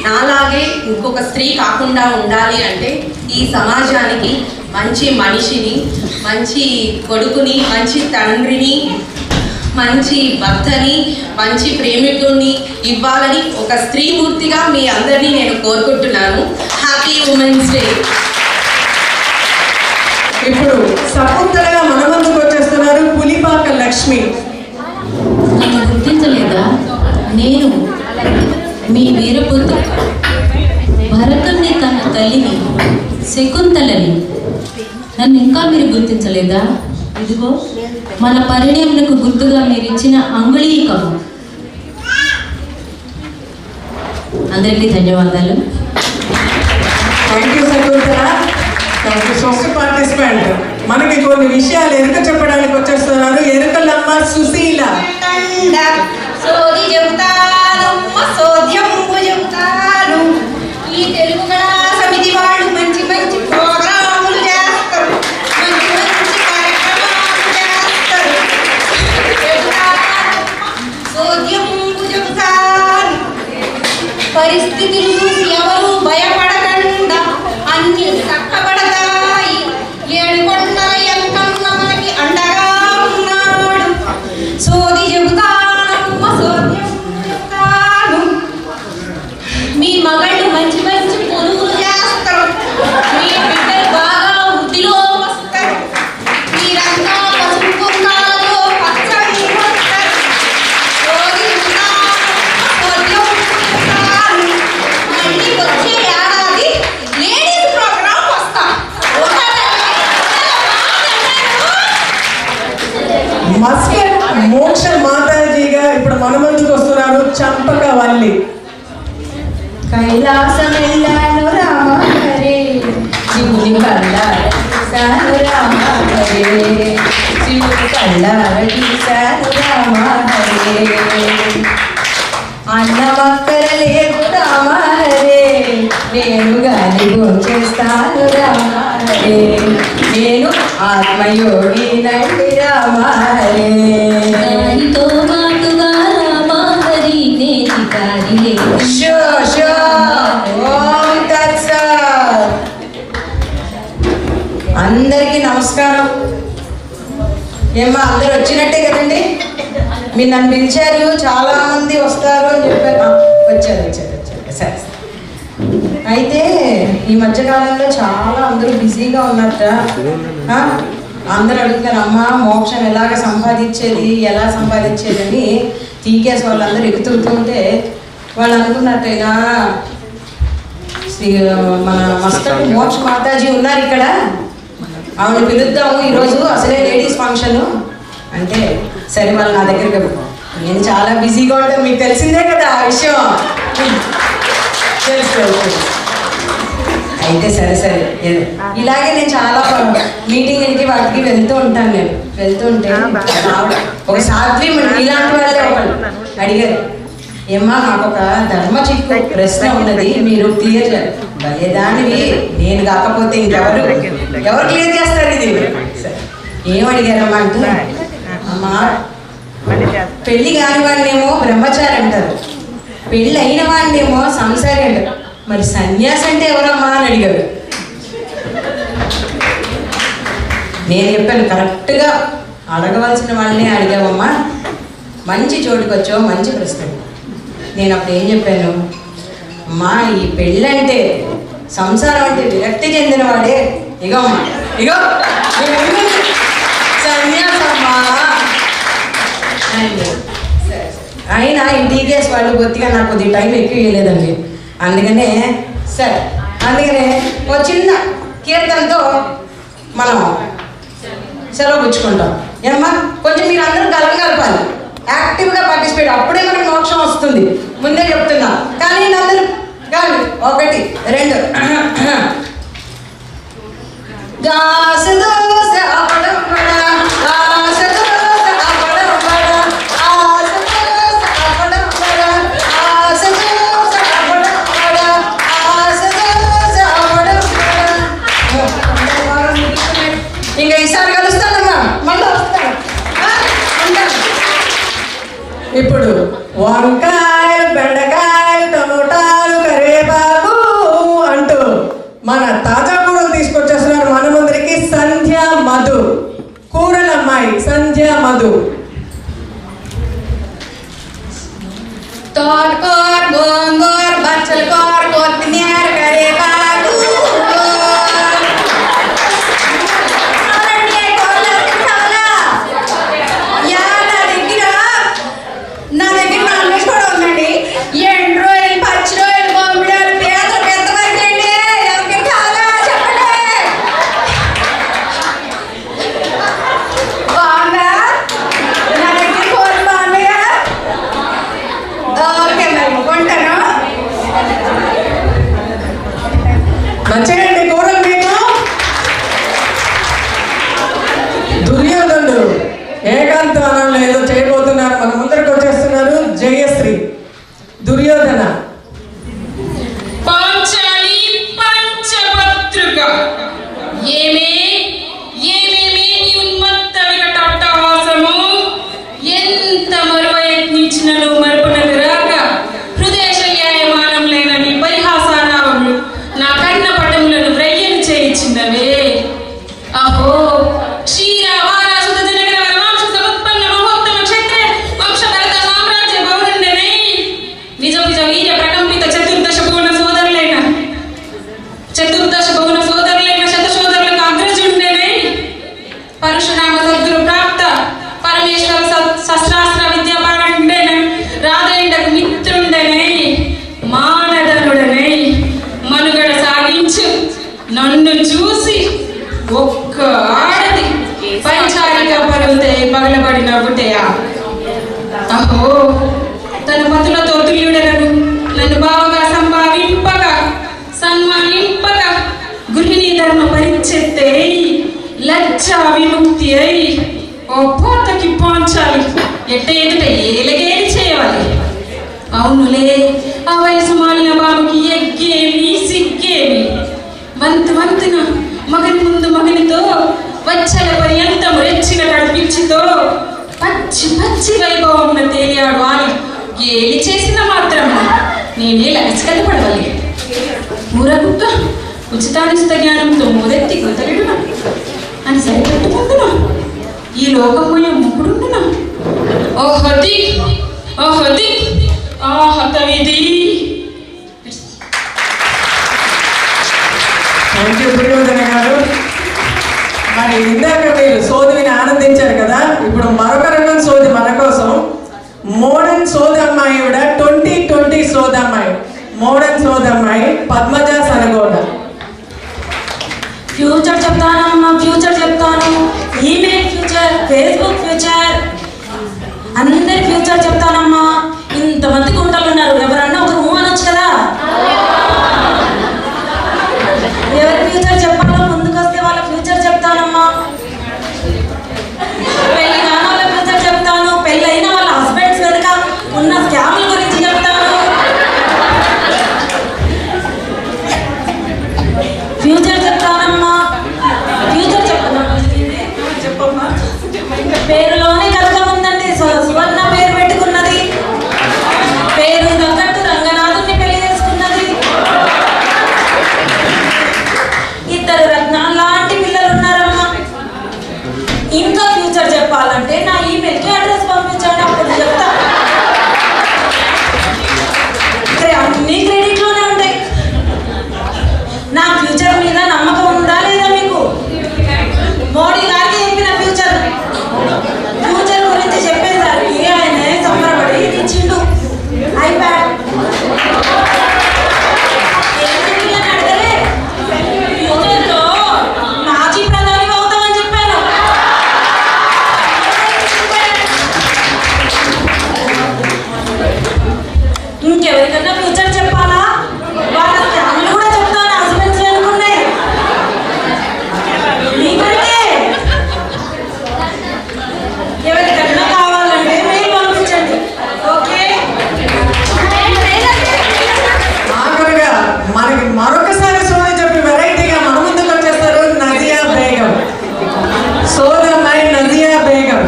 నాలాగే ఇంకొక స్త్రీ కాకుండా ఉండాలి అంటే ఈ సమాజానికి మంచి మనిషిని, మంచి కొడుకుని, మంచి తండ్రిని, మంచి భర్తని, మంచి ప్రేమికుడిని ఇవ్వాలని ఒక స్త్రీమూర్తిగా మీ అందరినీ నేను కోరుకుంటున్నాను. Happy women's day. ఇప్పుడు సపుత్రగా మన ముందుకు వచ్చేస్తున్నారు పులిపాక లక్ష్మి. నన్ను గుర్తించలేదా? నేను మీ వీరపుత్రి భరతుణ్ణి తన తల్లిని శకుంతలని. నన్ను ఇంకా మీరు గుర్తించలేదా? ఇదిగో మన పరిణయములకు గుర్తుగా మీరు ఇచ్చిన అంగుళీకం. అందరికీ ధన్యవాదాలు. Thank you Shakuntala. First participant మనకి కొన్ని విషయాలు ఎరుక చెప్పడానికి వచ్చేస్తున్నారు. ఎరుకలమ్మ సుశీల. సోది చెబుతాను, సోద్యము చెబుతాను. ఈ తెలుగు కళా సమితి వాళ్ళు మంచి మంచి ప్రోగ్రాములు చేస్తారు, మంచి మంచి కార్యక్రమాలు చేస్తారు. సోద్యము చెబుతాను. పరిస్థితులు చూసి ఎవరు భయపడకుండా అన్ని చక్కబడతాయి. ఏడుకొండల ఎంకన్న మనకి అండగా ఉన్నాడు. సోది చెబుతాను, సోద్యం చెబుతాను. మీ మగళ్ళు మంచి మంచి పొరుగులు చేస్తారు, మీ బిడ్డలు బాగా వృద్ధిలో వస్తారు. మీరంతా పసుపు కుంకాలతో పచ్చని వస్తారు. సోది చెబుతాను, సోద్యం చెబుతాను. మళ్ళీ వచ్చే ఏడాది లేడీస్ ప్రోగ్రాం వస్తాం. మస్కట్ మోక్ష మాతాజీగా ఇప్పుడు మన ముందుకు వస్తున్నారు చంపకవల్లి. కైలాసమెల్లాను రామ హరే, శివుని కళ్ళారసాను రామ హరే, శివుని కళ్ళారసాను రామ హరే. అన్నమక్కర లేదు రామ హరే, నేను గాలి భోంచేస్తాను రామ హరే, నేను ఆత్మయోగి నండి రామ హరే. దానితో మాటుగా రామ హరి నేతి కారిలే. అందరికీ నమస్కారం. ఏమ్మా అందరు వచ్చినట్టే కదండి? మీరు నన్ను పిలిచారు, చాలా మంది వస్తారు అని చెప్పారు. వచ్చారు. సరే. అయితే ఈ మధ్యకాలంలో చాలా అందరూ బిజీగా ఉన్నట్ట. అందరూ అడుగుతారు, అమ్మ మోక్షం ఎలా సంపాదించేది అని TKS వాళ్ళందరూ ఎక్కుతుంటే వాళ్ళు అనుకున్నట్టయినా మన మస్కట్ మోక్ష మాతాజీ ఉన్నారు ఇక్కడ, ఆవిడ పిలుద్దాము ఈరోజు, అసలే లేడీస్ ఫంక్షన్ అంటే సరే వాళ్ళు నా దగ్గరికి. నేను చాలా బిజీగా ఉంటాను, మీకు తెలిసిందే కదా ఆ విషయం. తెలుసు. అయితే సరే ఇలాగే నేను చాలా మీటింగ్లకి వాటికి వెళ్తూ ఉంటాను. నేను వెళ్తూ ఉంటే ఒక సాధ్వి ఇలాంటి వాళ్ళే ఒకళ్ళు అడిగారు, ఏమ్మా నాకు ఒక ధర్మ చిక్కు ప్రశ్న ఉన్నది, మీరు క్లియర్ చేయాలి. భలేదానివి, నేను కాకపోతే ఎవరు క్లియర్ చేస్తారు ఇది? ఏమడిగారమ్మా అంటే, అమ్మా పెళ్లి కాని వాడినేమో బ్రహ్మచారి అంటారు, పెళ్ళి అయిన వాడినేమో సంసారి అంటారు, మరి సన్యాసి అంటే ఎవరమ్మా అని అడిగారు. నేను చెప్పాను, కరెక్ట్గా అడగవలసిన వాళ్ళనే అడిగావమ్మా, మంచి చోటుకొచ్చావు, మంచి ప్రశ్న. నేను అప్పుడు ఏం చెప్పాను, అమ్మా ఈ పెళ్ళంటే సంసారం అంటే విరక్తి చెందిన వాడే ఇగో సన్యాసమ్మా. అయినా ఈ TKS వాళ్ళు కొద్దిగా నాకు కొద్దిగా టైం ఎక్కువ ఇవ్వలేదండి. అందుకనే ఓ చిన్న కీర్తనతో మనం సెలవు పుచ్చుకుంటాం. ఏమ్మా కొంచెం మీరు అందరూ కలపాలి, యాక్టివ్గా పార్టిసిపేట్, అప్పుడే మనకు మోక్షం వస్తుంది. ముందే చెప్తున్నా. కానీ అందరూ కానీ 1 2 ఇంకా ఈసారి కలుస్తానమ్మా, మళ్ళీ వస్తాను. ఇప్పుడు వంకాయలు, బెండకాయలు, టమోటాలు, కరివేపాకు అంటూ మన తాజా కూరలు తీసుకొచ్చేస్తున్నారు మన ముందరికి సంధ్య మధు, కూరల అమ్మాయి సంధ్య మధు. తోటకూర, గోంగూర, బచ్చల కూర, కొత్తిమీర, కరివేపాకు, నా దగ్గర నాన్ వెజ్ కూడా ఉందండి. ఎండు రొయ్యలు, పచ్చి రొయ్యలు, బొమ్మిడాలు, పేదలు, ఎంతవరకు అండి? ఎవరికి కావాలా చెప్పండి. బాగుందా? నా దగ్గర కూరలు బాగున్నాయా? ఓకే మరి కొంటాను. నచ్చాయండి కూరలు మీకు? దుర్యోధనుడు ఏకాంత వనంలో ఏదో చేయబోతున్నారు, మన ముందరికి వచ్చేస్తున్నారు జయశ్రీ. దుర్యోధన పాంచాలి పంచపత్రిక ఏమేమి ఉన్మత్త వికటాట్టహాసము ఎంత మరువయత్నించినను మరుపునకు రాక హృదయ శల్యాయమానం లేనని పరిహాసారావములు నా కన్న పటములను వ్రయ్యను చేయించినవే. అహో పరశురామ సద్గురు ప్రాప్త పరమేశ్వర శస్త్రాస్త్ర విద్యాపారండేన రాధేండకు మిత్రుండనై మానధనుడనై మనుగడ సాగించు నన్ను చూసి ఒక్క ఆడది పంచారిక పరుగుతే పగలబడి నవ్వుటయా. అహో తన మతులతో తుల్యుడనను నన్ను బావగా సంభావింపగా సన్మానింపగా గృహిణీ ధర్మ పరిచ్ఛెత్తే లజ్జా విముక్తి అయి ఓ పోతకి పాంచాలి ఎట్ట ఎదుట ఏలగేలి చేయాలి. అవునులే ఆ వయసు మాలిన బాబుకి ఎగ్గేమి సిగ్గేమి. వంతున మగని ముందు మగనితో వచ్చల పర్యంతం రెచ్చిన కడిపించితో పచ్చి వైభవం తేలియాడు అని గేలి చేసిన మాత్రం నేనే లగచకలు పడవాలి. ఊరకుక్క ఉచితానిష్ట జ్ఞానంతో మొదెత్తి కుదరడు అని సరిపెట్టుకుంటున్నా ఈ లోకమయ ముగ్గుడుంటున్నా ఓ హతి ఆ హతవిధి. థ్యాంక్ యూ ప్రియోజన గారు. మరి ఇందాక మీరు సోదిని ఆనందించారు కదా, ఇప్పుడు మరొక రకం సోది మన కోసం. మోడర్న్ సోదమ్మాయి కూడా 2020 సోదమ్మాయి, మోడర్న్ సోదమ్మాయి పద్మజ సనగోడ. ఫ్యూచర్ చెప్తానమ్మా, ఫ్యూచర్ చెప్తాను. ఈమెయిల్ ఫ్యూచర్, ఫేస్బుక్ ఫ్యూచర్, అందరి ఫ్యూచర్ చెప్తానమ్మా. ఇంతమంది గుంటలు ఉన్నారు, ఎవరన్నా ఒకరు ఊ అనొచ్చు కదా. ఎవరి ఫ్యూచర్ చెప్పాలో ముందుకు వస్తే వాళ్ళ ఫ్యూచర్ చెప్తానమ్మా. పెళ్లి కాని వాళ్ళ ఫ్యూచర్ చెప్తాను, పెళ్ళైన వాళ్ళ హస్బెండ్స్ వెనుక ఉన్న స్కామ్ల గురించి చెప్తాను. ఫ్యూచర్ చెప్తానమ్మా, ఫ్యూచర్ చెప్పమ్మా. పేరులోనే కనుక ఉందండి, సువర్ణ పేరు పెట్టుకున్నది, పేరు తగ్గట్టు రంగనాథుని పెళ్లి చేసుకున్నది, ఇద్దరు రత్నాలు లాంటి పిల్లలు ఉన్నారమ్మా. ఇంకా ఫ్యూచర్ చెప్పాలంటే నా ఈమెయిల్కి అడ్రస్ పంపించండి, అప్పుడు చెప్తా. అన్ని క్రెడిట్లోనే ఉంటాయి. నా ఫ్యూచర్ మీద నమ్మకం ఉందా లేదా మీకు? మోడీ గారికి చెప్పిన ఫ్యూచర్ గురించి చెప్పేసరికి ఆయన సంబరపడి ఇచ్చిండు ఐప్యాడ్. అడగలే, ఫ్యూచర్లో మాజీ ప్రధాని అవుతామని చెప్పాను. ఇంకెవరికన్నా ఫ్యూచర్ చెప్పాలా? వాళ్ళ ఫ్యామిలీ కూడా చెప్తాను, హస్బెండ్స్ అనుకున్నాయి. ఎవరికన్నా కావాలంటే మెయిల్ పంపించండి, ఓకే? ఆఖరుగా మనకి మరొకసారి సోది చెప్పి వెరైటీగా మన ముందుకు వచ్చేస్తారు నజియా బేగం. సోదమ్మాయి నజియా బేగం.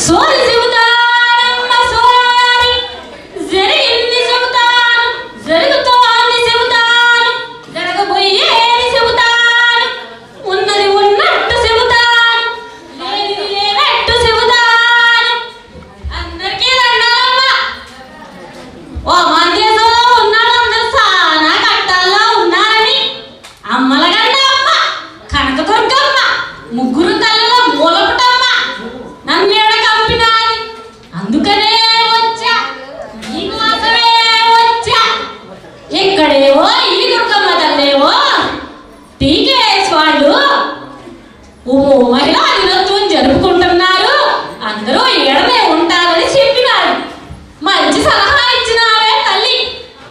సోది చెబుతానమ్మ సోది, జరిగింది చెబుతాను, జరుగుతోంది చెబుతాను, జరగబోయేది చెబుతాను, ఉన్నది ఉన్నట్టు చెబుతాను, లేనిది లేనట్టు చెబుతాను. అందరికీ దండాలమ్మ. ఓ మన దేశంలో ఉన్నాళ్ళందరూ సానా కట్టాల్లో ఉన్నారని అమ్మల గండ అమ్మ, కనకదుర్గమ్మ, ముగ్గురు తల్లిలో మూలపుటమ్మ నన్నేడ కంపినాది. అందుకనే వచ్చా, నీకోసమే వచ్చా. ఇక్కడేవో ఈ దుర్గమ్మ తల్లేవో టీకేఎస్ వాళ్ళు మహిళా దినోత్సవం జరుపుకుంటున్నారు, అందరూ ఏడనే ఉంటారని చెప్పినారు. మంచి సలహా ఇచ్చినావే తల్లి,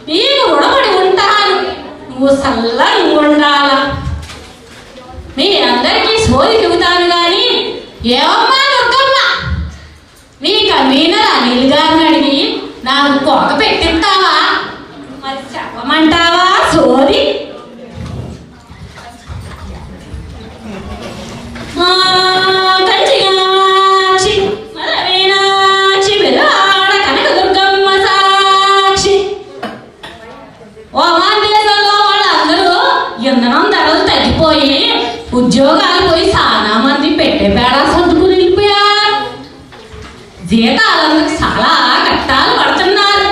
నీకు రుణపడి ఉంటాను. నువ్వు చల్లగా ఉండాల. మీ అందరికీ సోది చెబుతాను కానీ, ఏమమ్మా దుర్గమ్మ, మీ కన్వీనర్ అనిల్ గారిని అడిగి నాకు కోక పెట్టిస్తావా? మరి చెప్పమంటావా సోది? కంచిగాక్షి మరవీనాక్షి విరాడ కనక దుర్గమ్మ సాక్షి. ఓ మన దేశంలో వాళ్ళందరూ ఇంధనం ధరలు తగ్గిపోయి ఉద్యోగాలు పోయి చాలా మంది పెట్టే బేడా సర్దుకుని వెళ్ళిపోయారు. జీతాలకు చాలా కట్టాలు పడుతున్నారు.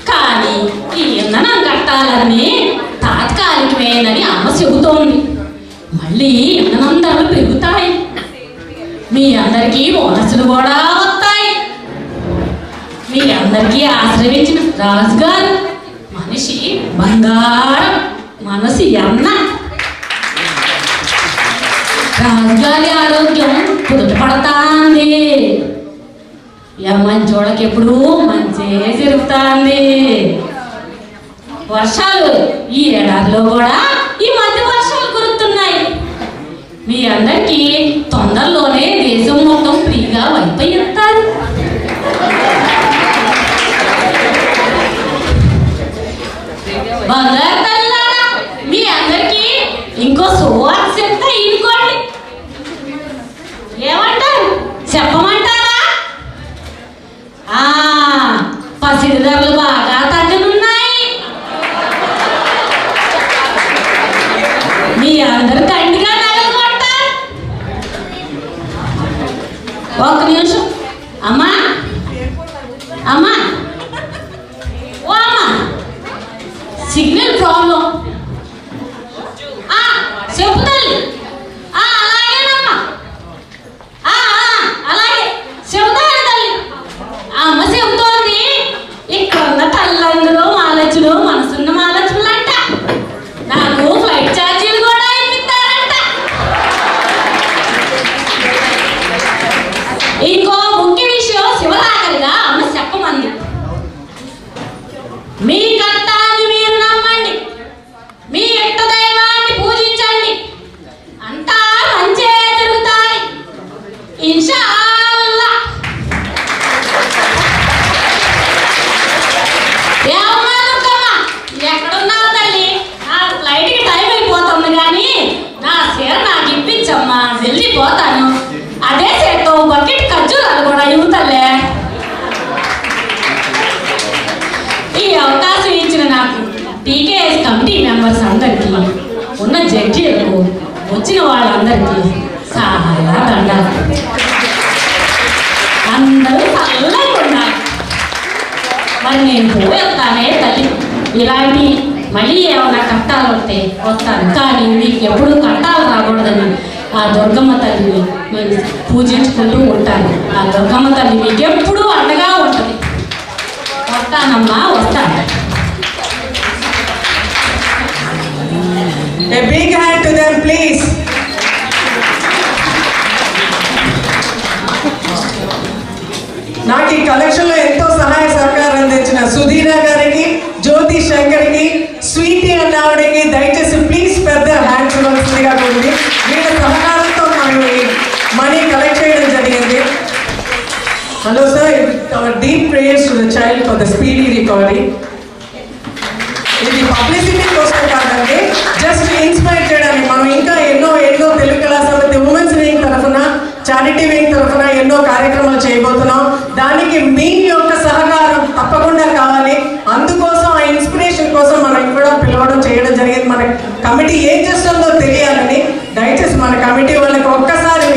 కానీ ఈ ఇంధనం కట్టాలని తాత్కాలికమేనని అమ్మ చెబుతోంది. మళ్ళీ ఇంధనం ధరలు పెరుగుతాయి, మీ అందరికీ బోనసులు కూడా వస్తాయి. మీ అందరికీ ఆశ్రయించిన రాజుగారు మనిషి బంగారం, మనసు ఎన్న. రాజుగారి ఆరోగ్యం కుదుట పడతాంది, మంచోళ్ళకి ఎప్పుడు మంచే జరుగుతాంది. వర్షాలు ఈ ఏడాదిలో కూడా ఈ మధ్య వర్షాలు కురుతున్నాయి. మీ అందరికీ తొందరలోనే దేశం మొత్తం ఫ్రీగా వైఫై ఇస్తారు. బంగారు తల్లారా, మీ అందరికీ ఇంకో సువార్త చెప్తా ఇనుకోండి. చెప్పమంటారా? పసిడి ధరలు బాగా తగ్గనున్నాయి. మీ అందరూ కండిగా నగలు కొంటారు. ఒక్క నిమిషం అమ్మా, అమ్మా, ఓ అమ్మా, సిగ్నల్ ప్రాబ్లం. చెబుతాను. అలాగేనమ్మా, అలాగే చెబుతాను తల్లి. అమ్మ చెబుతోంది, ఇక్కడున్న తల్లందులో మాలచులు మనసున్న మాలచులంట. నాకు ఫ్లైట్ ఛార్జీలు కూడా ఇప్పిస్తారంట. ఇంకో ముఖ్య విషయం శివరాకరిగా అమ్మ చెప్పమంది. మీ కట్టాన్ని మీరు నమ్మండి, మీ ఇష్ట దైవాన్ని పూజించండి, అంతా మంచే జరుగుతాయి ఇన్షాల్లా. ఏమన్నా దుర్గమ్మ, ఎక్కడున్నావు తల్లి? నా ఫ్లైట్కి టైం అయిపోతుంది కానీ నా చీర నాకు ఇప్పించమ్మా, వెళ్ళిపోతాను. అదే చేత్తో బకెట్ ఖర్జూరాలు కూడా ఇవ్వుతలే. ఈ అవకాశం ఇచ్చిన నాకు TKS కమిటీ మెంబర్స్ అందరికీ, ఉన్న జడ్జీలకు, వచ్చిన వాళ్ళందరికీ చాలా దండాలు. అందరూ చల్లగా ఉండాలి. మరి నేను పోయేస్తానే తల్లి. ఇలాంటి మళ్ళీ ఏమైనా కట్టాలు వస్తే వస్తాను, కానీ మీకు ఎప్పుడూ కట్టాలు రాకూడదని ఆ దుర్గమ్మ తల్లిని నేను పూజించుకుంటూ ఉంటాను. ఆ దుర్గమ్మ తల్లి మీకు ఎప్పుడూ అండగా ఉంటుంది. వస్తానమ్మా, వస్తాను. A big hand to them, please. నాకు ఈ కలెక్షన్ లో ఎంతో సహాయ సహకారం అందించిన సుధీరా గారికి, జ్యోతి శంకర్కి, స్వీటీ అన్న ఆవిడకి దయచేసి ప్లీజ్ పెద్ద హ్యాండ్స్ ఇవ్వాల్సిందిగా ఉంది. వీళ్ళ సహకారంతో మనం ఈ మనీ కలెక్ట్ చేయడం జరిగింది. Hello sir, our deep prayers to the child for the speedy recovery. ఇది పబ్లిసిటీ కోసం కాదండి, జస్ట్ ఇన్స్పైర్ చేయడానికి. మనం ఇంకా ఎన్నో తెలుగు కళా సమితి ఉమెన్స్ వింగ్ తరఫున, చారిటీ వింగ్ తరఫున ఎన్నో కార్యక్రమాలు చేయబోతున్నాం. దానికి మీ యొక్క సహకారం తప్పకుండా కావాలి. అందుకోసం ఆ ఇన్స్పిరేషన్ కోసం మనం కూడా పిలవడం చేయడం జరిగింది. మన కమిటీ ఏం చేస్తుందో తెలియాలని దయచేసి మన కమిటీ వాళ్ళకి ఒక్కసారి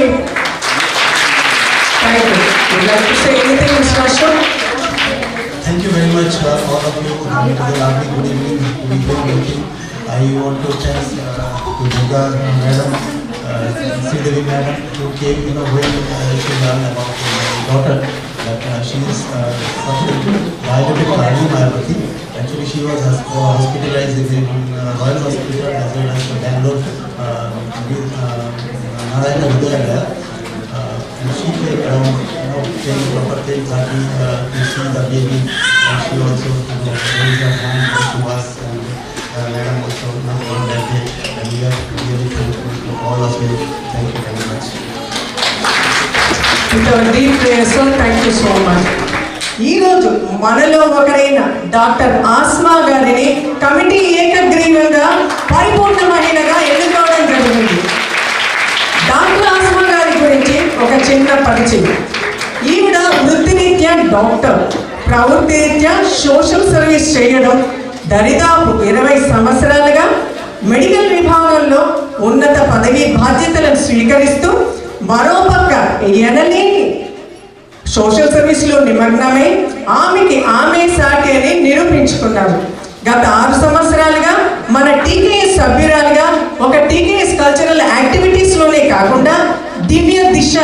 Thank you very much, all of you. Lovely good evening. I want to thank Durga Madam, Sridevi Madam, who came, when she learned about my daughter that she is suffering diabetic cardiomyopathy. Actually, she was hospitalized in Royal Hospital as well as Bangalore, Narayana Vidya. And she came around, paying proper things, to see the baby, and she also raised her hand to us, and Madam also on that day, and we are really thankful to all of you. Thank you very much. With our deep prayers, so thank you so much. ఈరోజు మనలో ఒకరైన doctor Asma గారిని committee ఏకగ్రీవంగా పరిపూర్ణ మహిళగా ఎన్నుకోవడం జరిగింది. Doctor Asma గారి గురించి ఒక చిన్న పరిచయం. ఈవిడ వృత్తిరీత్యా డాక్టర్, ప్రవృత్తిరీత్యా సోషల్ సర్వీస్ చేయడం, దరిదాపు 20 సంవత్సరాలుగా మెడికల్ విభాగంలో ఉన్నత పదవి బాధ్యతలను స్వీకరిస్తూ మరోపక్క ఎనలేని సోషల్ సర్వీస్లో నిమగ్నమై ఆమె సాటి అని నిరూపించుకున్నారు. గత 6 సంవత్సరాలుగా మన TKS సభ్యురాలుగా ఒక TKS కల్చరల్ యాక్టివిటీస్లోనే కాకుండా దివ్య దిశ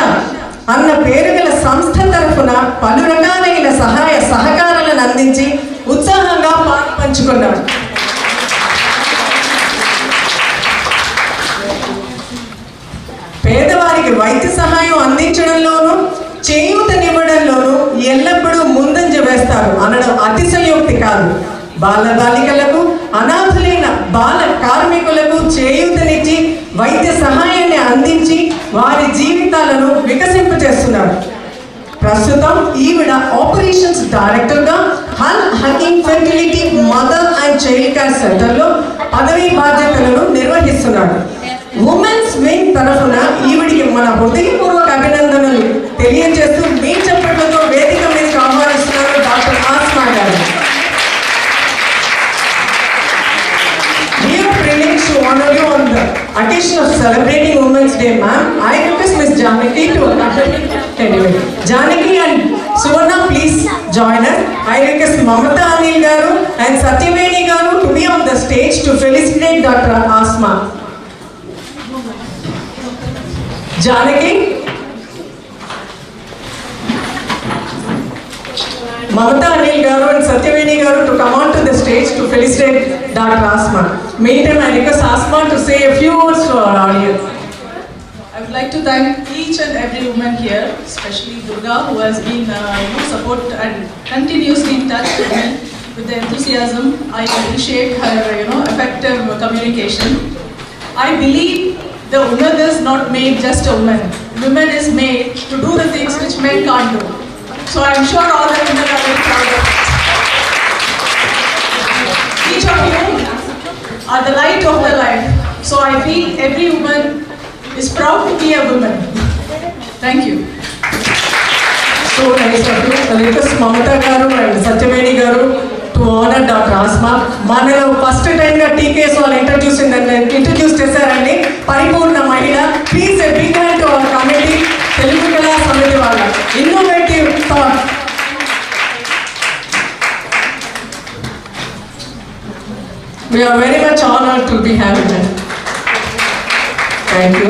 అన్న పేరు గల సంస్థ తరఫున పలు రకాలైన సహాయ సహకారాలను అందించి ఉత్సాహంగా పంచుకున్నారు. పేదవారికి వైద్య సహాయం అందించడంలోనూ చేయూతనివ్వడంలోనూ ఎల్లప్పుడూ ముందంజ వేస్తారు అనడం అతిశయోక్తి కాదు. బాలబాలికలకు, అనాథులైన బాల కార్మికులకు చేయూతనిచ్చి వైద్య సహాయాన్ని అందించి వారి జీవితాలను వికసింపజేస్తున్నారు. ప్రస్తుతం ఈవిడ ఆపరేషన్స్ డైరెక్టర్గా హల్ హకీమ్ fertility mother and child care సెంటర్లో పదవీ బాధ్యతలను నిర్వహిస్తున్నారు. ఉమెన్స్ వింగ్ తరఫున ఈవిడికి మన హృదయపూర్వక అభినందనలు తెలియజేస్తున్నాను. anyway. Janaki and Suvarna, please join us. I request Mamata Anil Garu and Satyaveni Garu to be on the stage to felicitate Dr. Asma. Janaki, Mamata Anil Garu and Satyaveni Garu to come on to the stage to felicitate Dr. Asma. Meantime, I request Asma to say a few words to our audience. I would like to thank each and every woman here, especially Durga, who has been support and continuously in touch with me with the enthusiasm. I appreciate her effective communication. I believe the woman is not made just a woman. Women is made to do the things which men can't do. So I am sure all the women are very proud of it. Each of you are the light of the life. So I feel every woman is proud to be a woman. Thank you. So nice of you. I request Mamata Garu and Satyaveni Garu to honor Dr. Asma. Manalo first time ga TKS వాళ్ళు introduce చేశారండి పరిపూర్ణ మహిళ. Please a big hand to our committee. Telugu Kala సమితి వాళ్ళ innovative thought. We are very much honored to be having them. Thank you.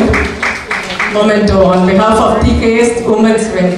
Memento on behalf of TKS Women's Wing.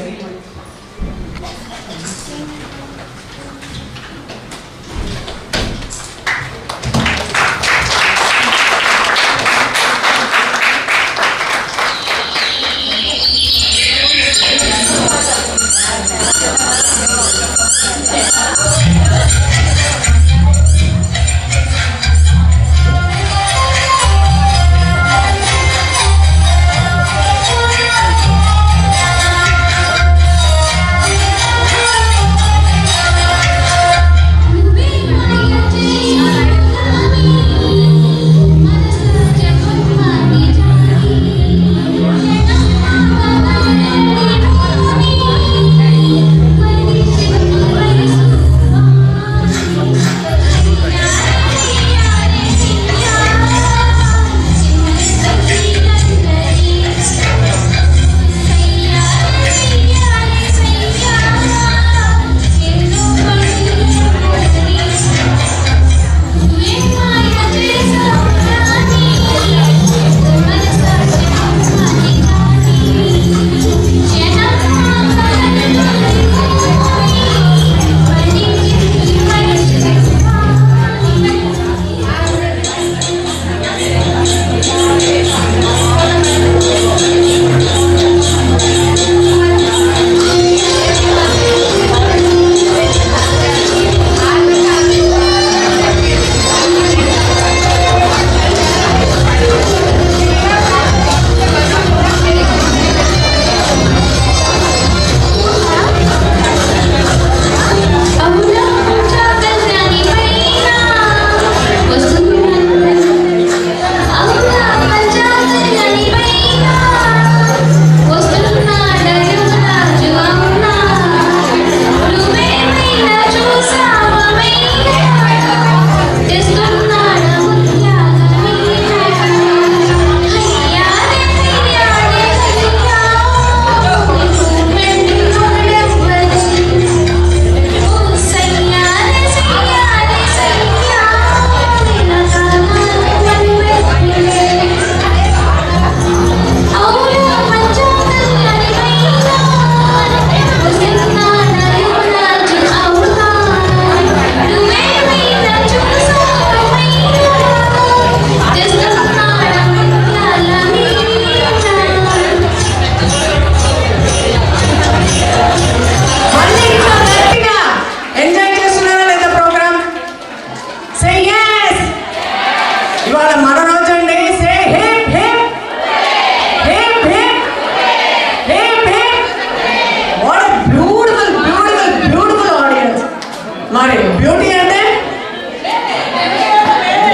మరి beauty అంటే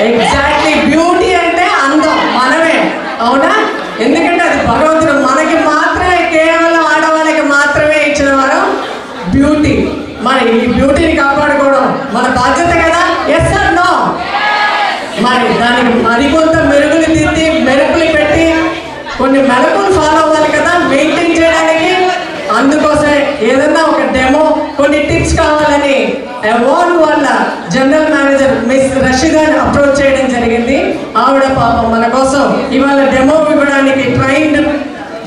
exactly beauty అంటే అందం మనమే, అవునా? ఎందుకంటే అది భగవంతుడు మనకి మాత్రమే, కేవలం ఆడవాళ్ళకి మాత్రమే ఇచ్చిన వరం బ్యూటీ. మరి ఈ బ్యూటీని కాపాడుకోవడం మన బాధ్యత కదా. Yes or no? మరి దానికి మరికొంత మెరుగులు దిద్ది మెరుపులు పెట్టి కొన్ని మెలకులు ఫాలో అవ్వాలి కదా మెయింటైన్ చేయడానికి. అవార్డు వాళ్ళ జనరల్ మేనేజర్ మిస్ రషీదాని అప్రోచ్ చేయడం జరిగింది. ఆవిడ పాపం మన కోసం ఇవాళ డెమో ఇవ్వడానికి ట్రైన్డ్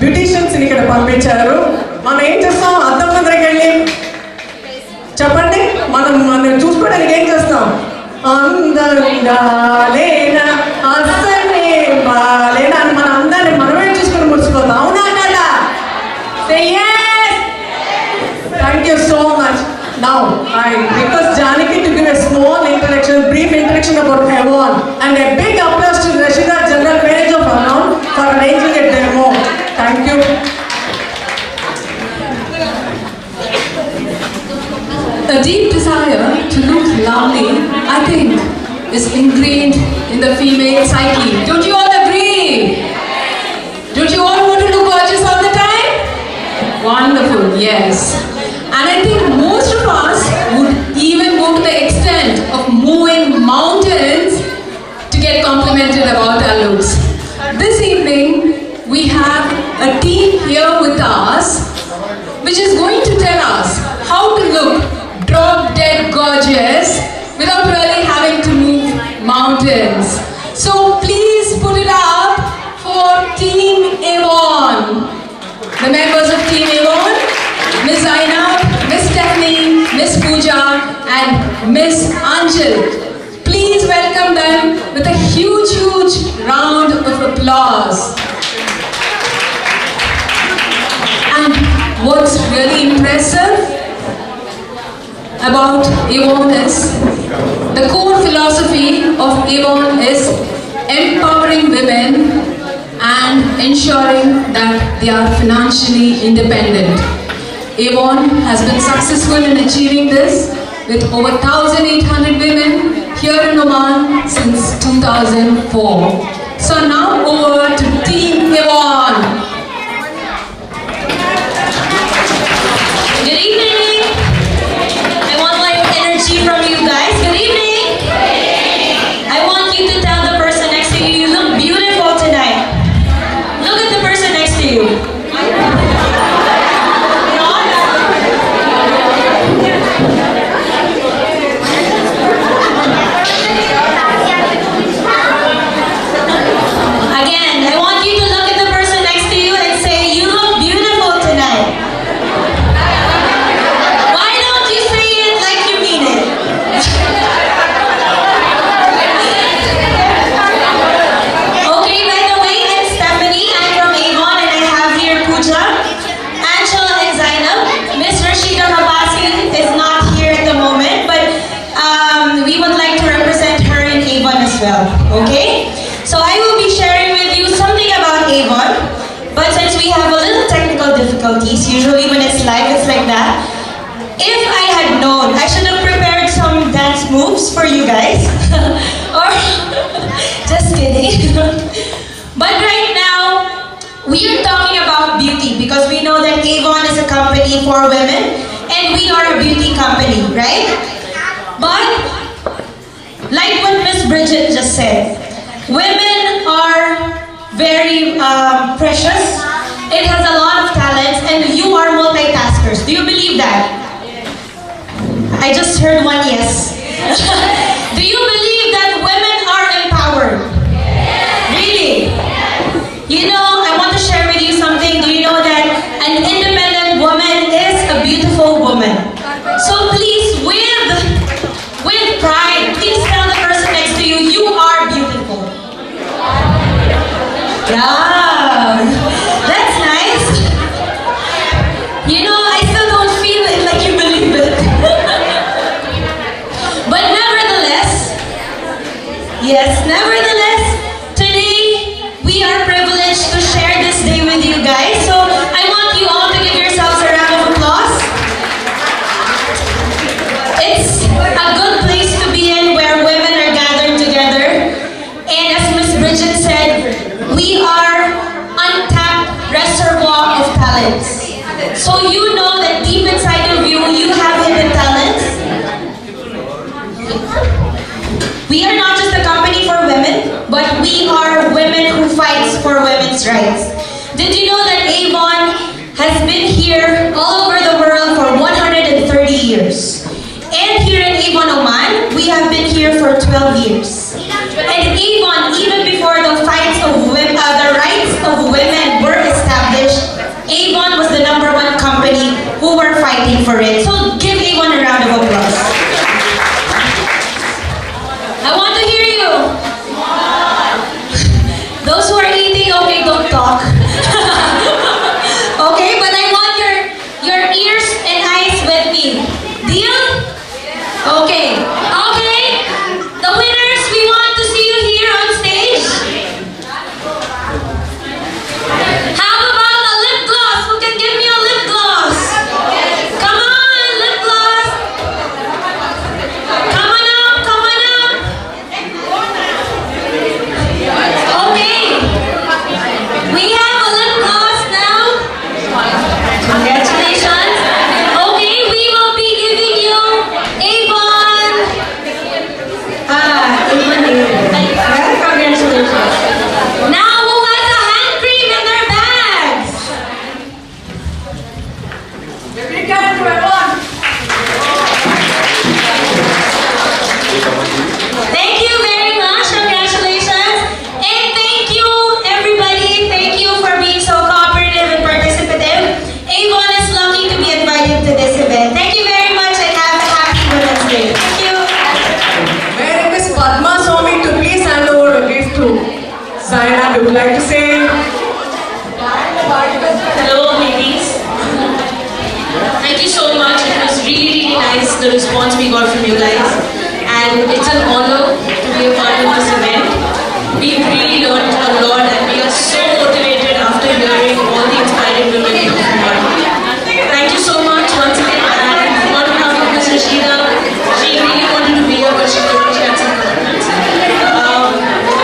బ్యూటీషియన్స్ ఇక్కడ పంపించారు. మనం ఏం చేస్తాం? అద్దం దగ్గరికి వెళ్ళి చెప్పండి, మనం చూసుకోవడానికి ఏం చేస్తాం? అందంగా లేనా అసలే బాలేనా అని మన అందాన్ని మనమే చూసుకొని మురిసిపోతాం. అవునా కదా? Thank you so much. Now I request Janaki to give a small introduction, brief introduction about Avon, and a big applause to Rashida, General Manager of Avon, for arranging a demo. Thank you. A deep desire to look lovely, I think, is ingrained in the female psyche. Don't you all agree? Don't you all want to look gorgeous all the time? Wonderful, yes. And I think most of us would even go to the extent of moving mountains to get complimented about our looks. This evening, we have a team here with us which is going to tell us how to look drop dead gorgeous without really having to move mountains. So please put it up for Team Avon. The members of Team Avon, Miss Zainab, Miss Stephanie, Miss Pooja and Miss Anjal. Please welcome them with a huge round of applause. And what's really impressive about Avon is the core philosophy of Avon is empowering women and ensuring that they are financially independent. Avon has been successful in achieving this with over 1,800 women here in Oman since 2004. So now over to Team Avon. Good evening. I want like energy from you guys. Good evening. I want you to tell the person next to you, you look beautiful tonight. Look at the person next to you. Again, I want you to look at the person next to you and say, you look beautiful tonight. Why don't you say it like you mean it? Okay, by the way, I'm Stephanie. I'm from Avon and I have here Pooja, Anshul and Zainab. Miss Rashida Habasi is not here at the moment, but we would like to represent her in Avon as well, okay? So I will be sharing with you something about Avon, but since we have a little technical difficulties, usually when it's live it's like that. If I had known, I should have prepared some dance moves for you guys. Or, just kidding. But right now, we are talking about beauty because we know that Avon is a company for women and we are a beauty company, right? But, like what Miss Bridget just said, women are very precious. It has a lot of talents and you are multitaskers. Do you believe that? I just heard one yes. Do you believe that women are empowered? Really? You know, I want to share with you something. Do you know that an independent woman is a beautiful woman? So please, with pride, please tell the person next to you, you are beautiful. Yeah, that's nice. You know, I still don't feel it like you believe it. But nevertheless, yes, nevertheless, today we are privileged to share this day with you guys. So I want you all to give yourselves a round of applause. It's a good place to be in where women are gathered together. And as Miss Bridget said, we are untapped reservoir of talents. So you know that deep inside of you, you have hidden talents. We are not just a company for women, but we are women who fights for women's rights. Did you know that Avon has been here all over the world for 130 years? And here in fighting for it. So give A1 a round of applause. I want to hear you. Those who are eating, okay, don't talk. Okay, but I want your ears and eyes with me. Deal? Okay. Okay. The winners, we want to see you here on stage. How about a lip gloss? Who can give me a lip gloss? Come on, lip gloss. Come on up, come on up. Okay. We have a lip gloss now. Congratulations. Okay, we will be giving you Avon. Congratulations. Now who has a hand cream in their bags? Thank you very much. Congratulations. And thank you everybody. Thank you for being so cooperative and participative. Avon is lucky to be invited to this event. Thank you very much and have a happy Women's Day. Thank you. May Miss Padma Swami to please hand over a gift to Zainab. Would you like to say? Hello, ladies. Thank you so much. It was really nice, the response we got from you guys. And it's an honor to be a part of this event. We've really learned a lot and we are so motivated after hearing all the inspiring women you have. Thank you so much once again. And on behalf of Ms. Rashida, she really wanted to be here but she couldn't. She had some commitments.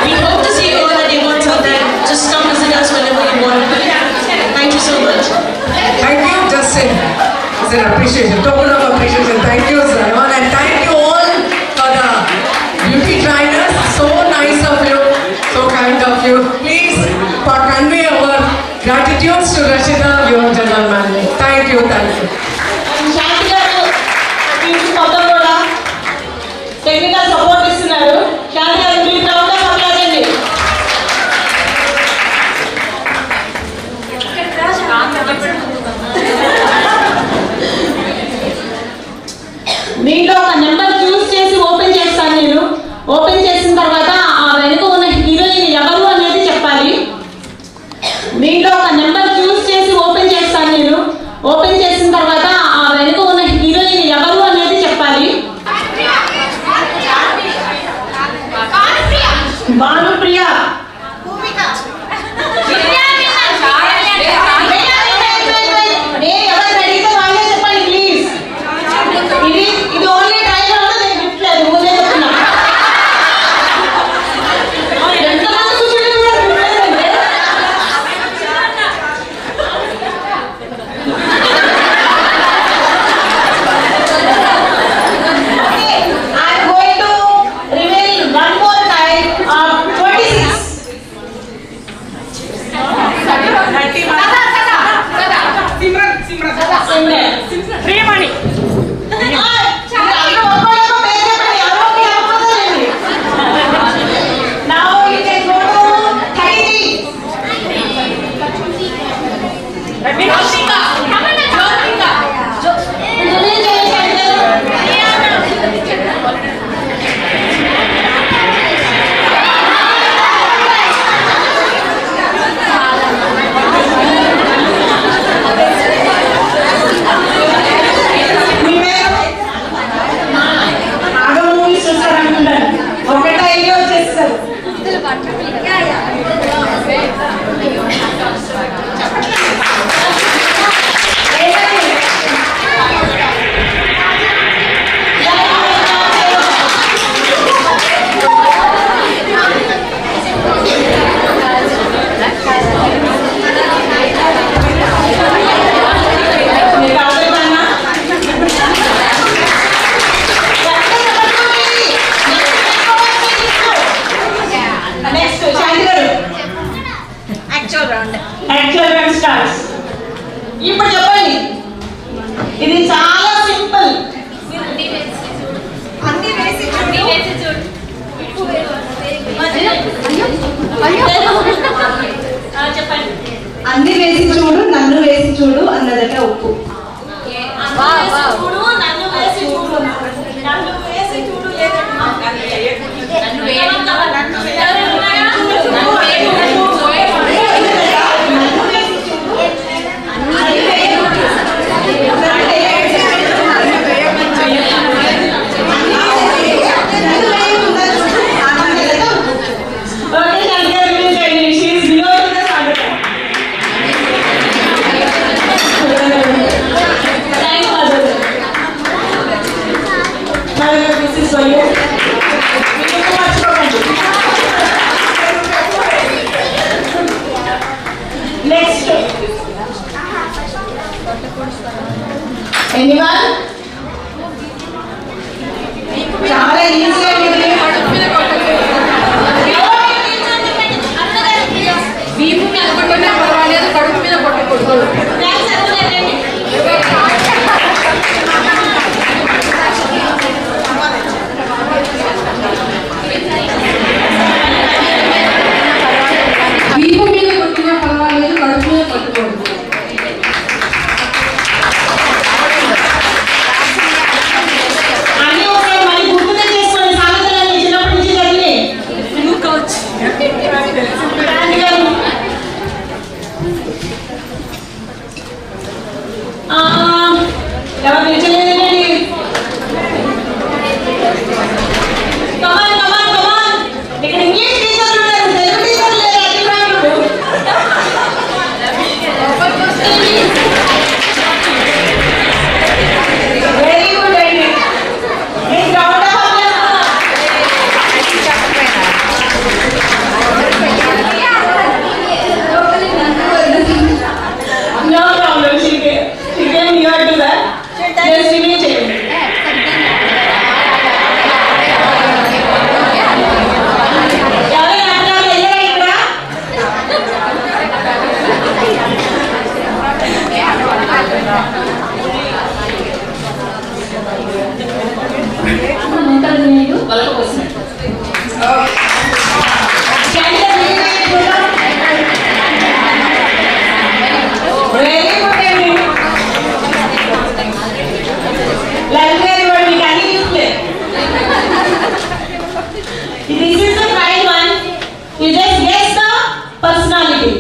We hope to see you all at Avon sometime. Just come visit us whenever you want. Thank you so much. Thank you, Justin. It's an appreciation, token of appreciation. Thank you, Zayon, and thank you all for the beauty trainers. So nice of you, so kind of you. Please convey our gratitude to Rashida, your general manager. Thank you, thank you. శాంతి గారు teams మొత్తం కూడా technical support ఇస్తున్నారు. శాంతి గారు మీరు round of applause అండి. దీంట్లో ఒక number చూస్ చేసి ఓపెన్ చేస్తాను నేను. ఓపెన్ చేసిన తర్వాత ఆ వెనుక ఉన్న హీరోయిన్ ఎవరు అనేది చెప్పాలి. దీంట్లో ఒక నెంబర్ చూస్ చేసి ఓపెన్ చేస్తాను నేను. ఓపెన్ చేసిన తర్వాత ఆ వెనుక ఉన్న హీరోయిన్ ఎవరు అనేది చెప్పాలి. భానుప్రియ, ఎవరు అడిగితే వాళ్ళే చెప్పండి ప్లీజ్. ఇది ఓన్లీ ట్రైలర్ లో నేను గిఫ్ట్ లేదు, ముందే చెప్తున్నా. ఎంతమంది కూర్చుంటే కూడా గిఫ్ట్ లేదంటే I'm going to reveal one more time of 26. Simran. Now you can go to 33. Actual run starts. ఇప్పుడు చెప్పండి, ఇది చాలా సింపుల్. చెప్పండి. అన్ని వేసి చూడు, నన్ను వేసి చూడు అన్నదట ఉప్పు. చూడు, నన్ను వేసి చూడు, నన్ను వేసి చూడు లేదమ్మా. నన్ను వేయమంటావా? Anyone? చాలా ఈజీగా వీపు మీద కొట్టుకున్నా పర్వాలేదు, కడుపు మీద కొట్టకూడదు. వీపు మీద కొట్టినా పర్వాలేదు, కడుపు మీద కొట్టకూడదు. ఎవరు నిల్చోలేదండి? ఇక్కడ ఇంగ్లీష్ టీచర్లు ఉన్నారు, తెలుగు టీచర్లు లేరు. వెరీ గుడ్ అండి. మీకు round of no problem. She can hear to that. Just image it. This is the right one. You just guess the personality.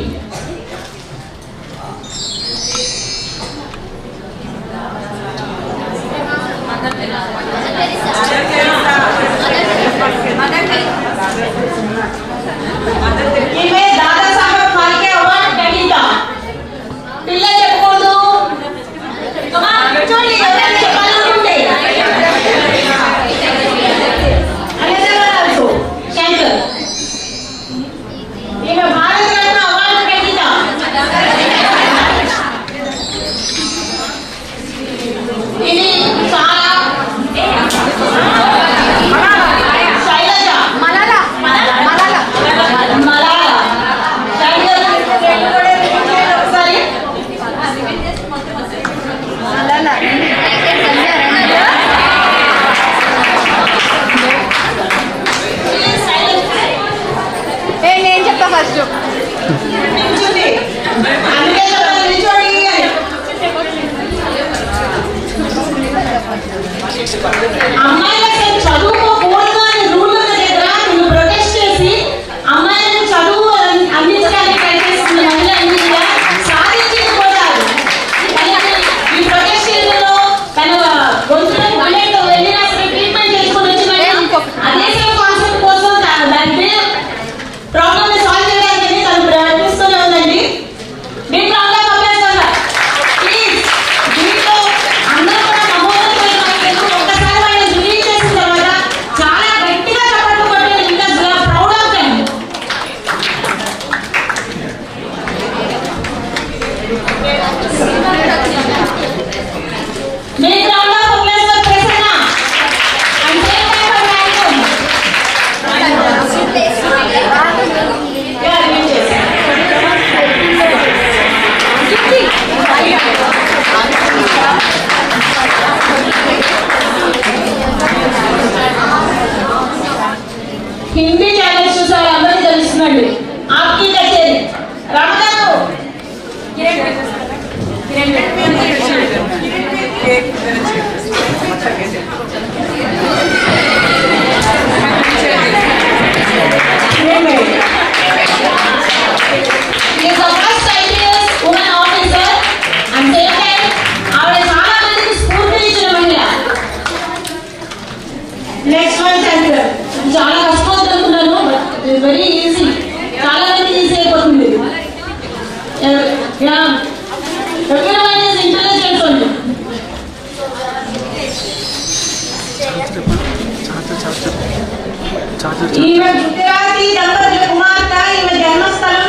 ఈమె గుజరాతీ దంపతుల కుమార్తె, ఈమె జన్మస్థలం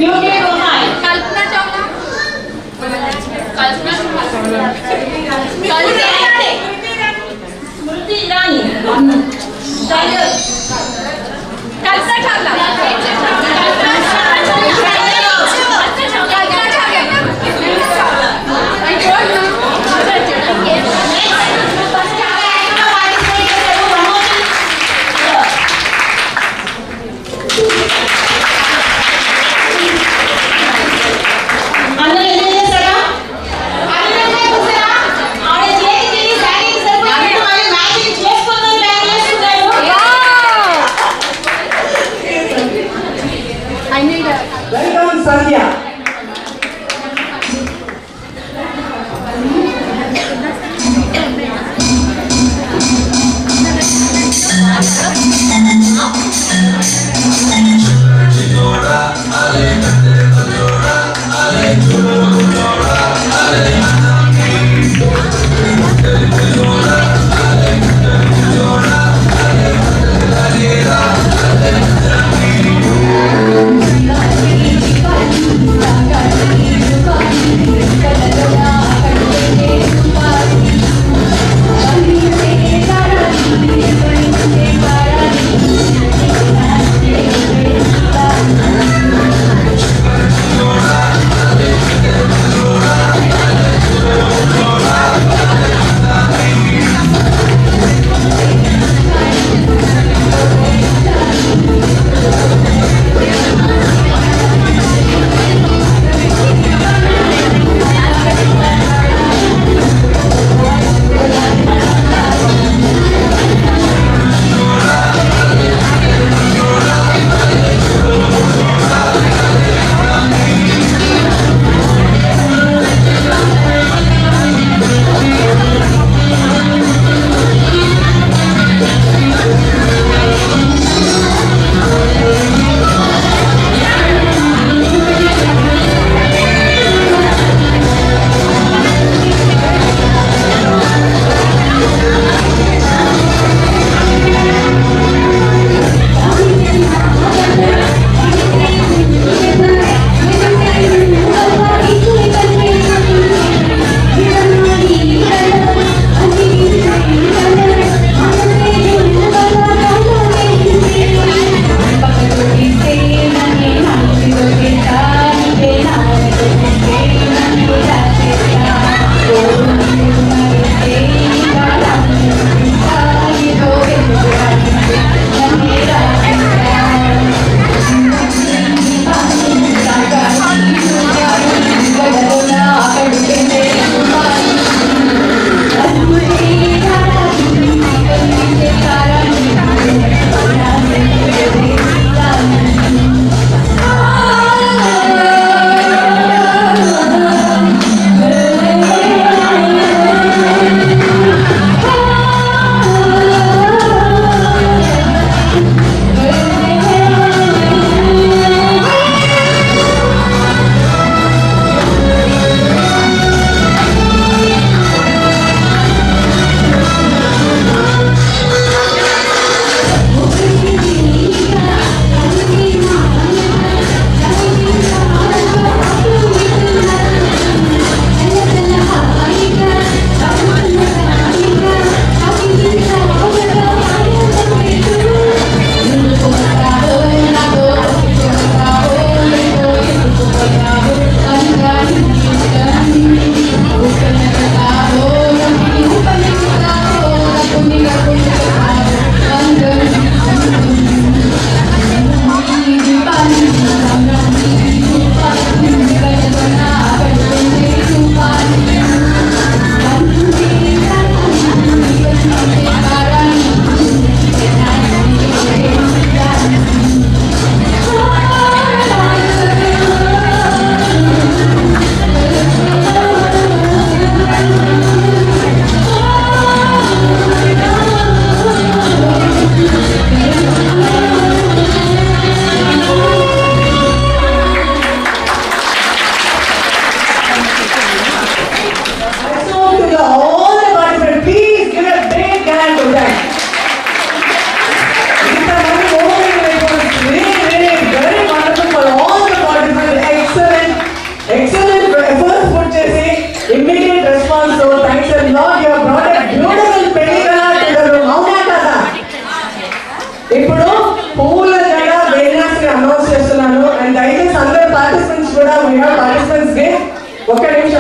యూకే ఒహాయో. స్మృతి ఇరానీ.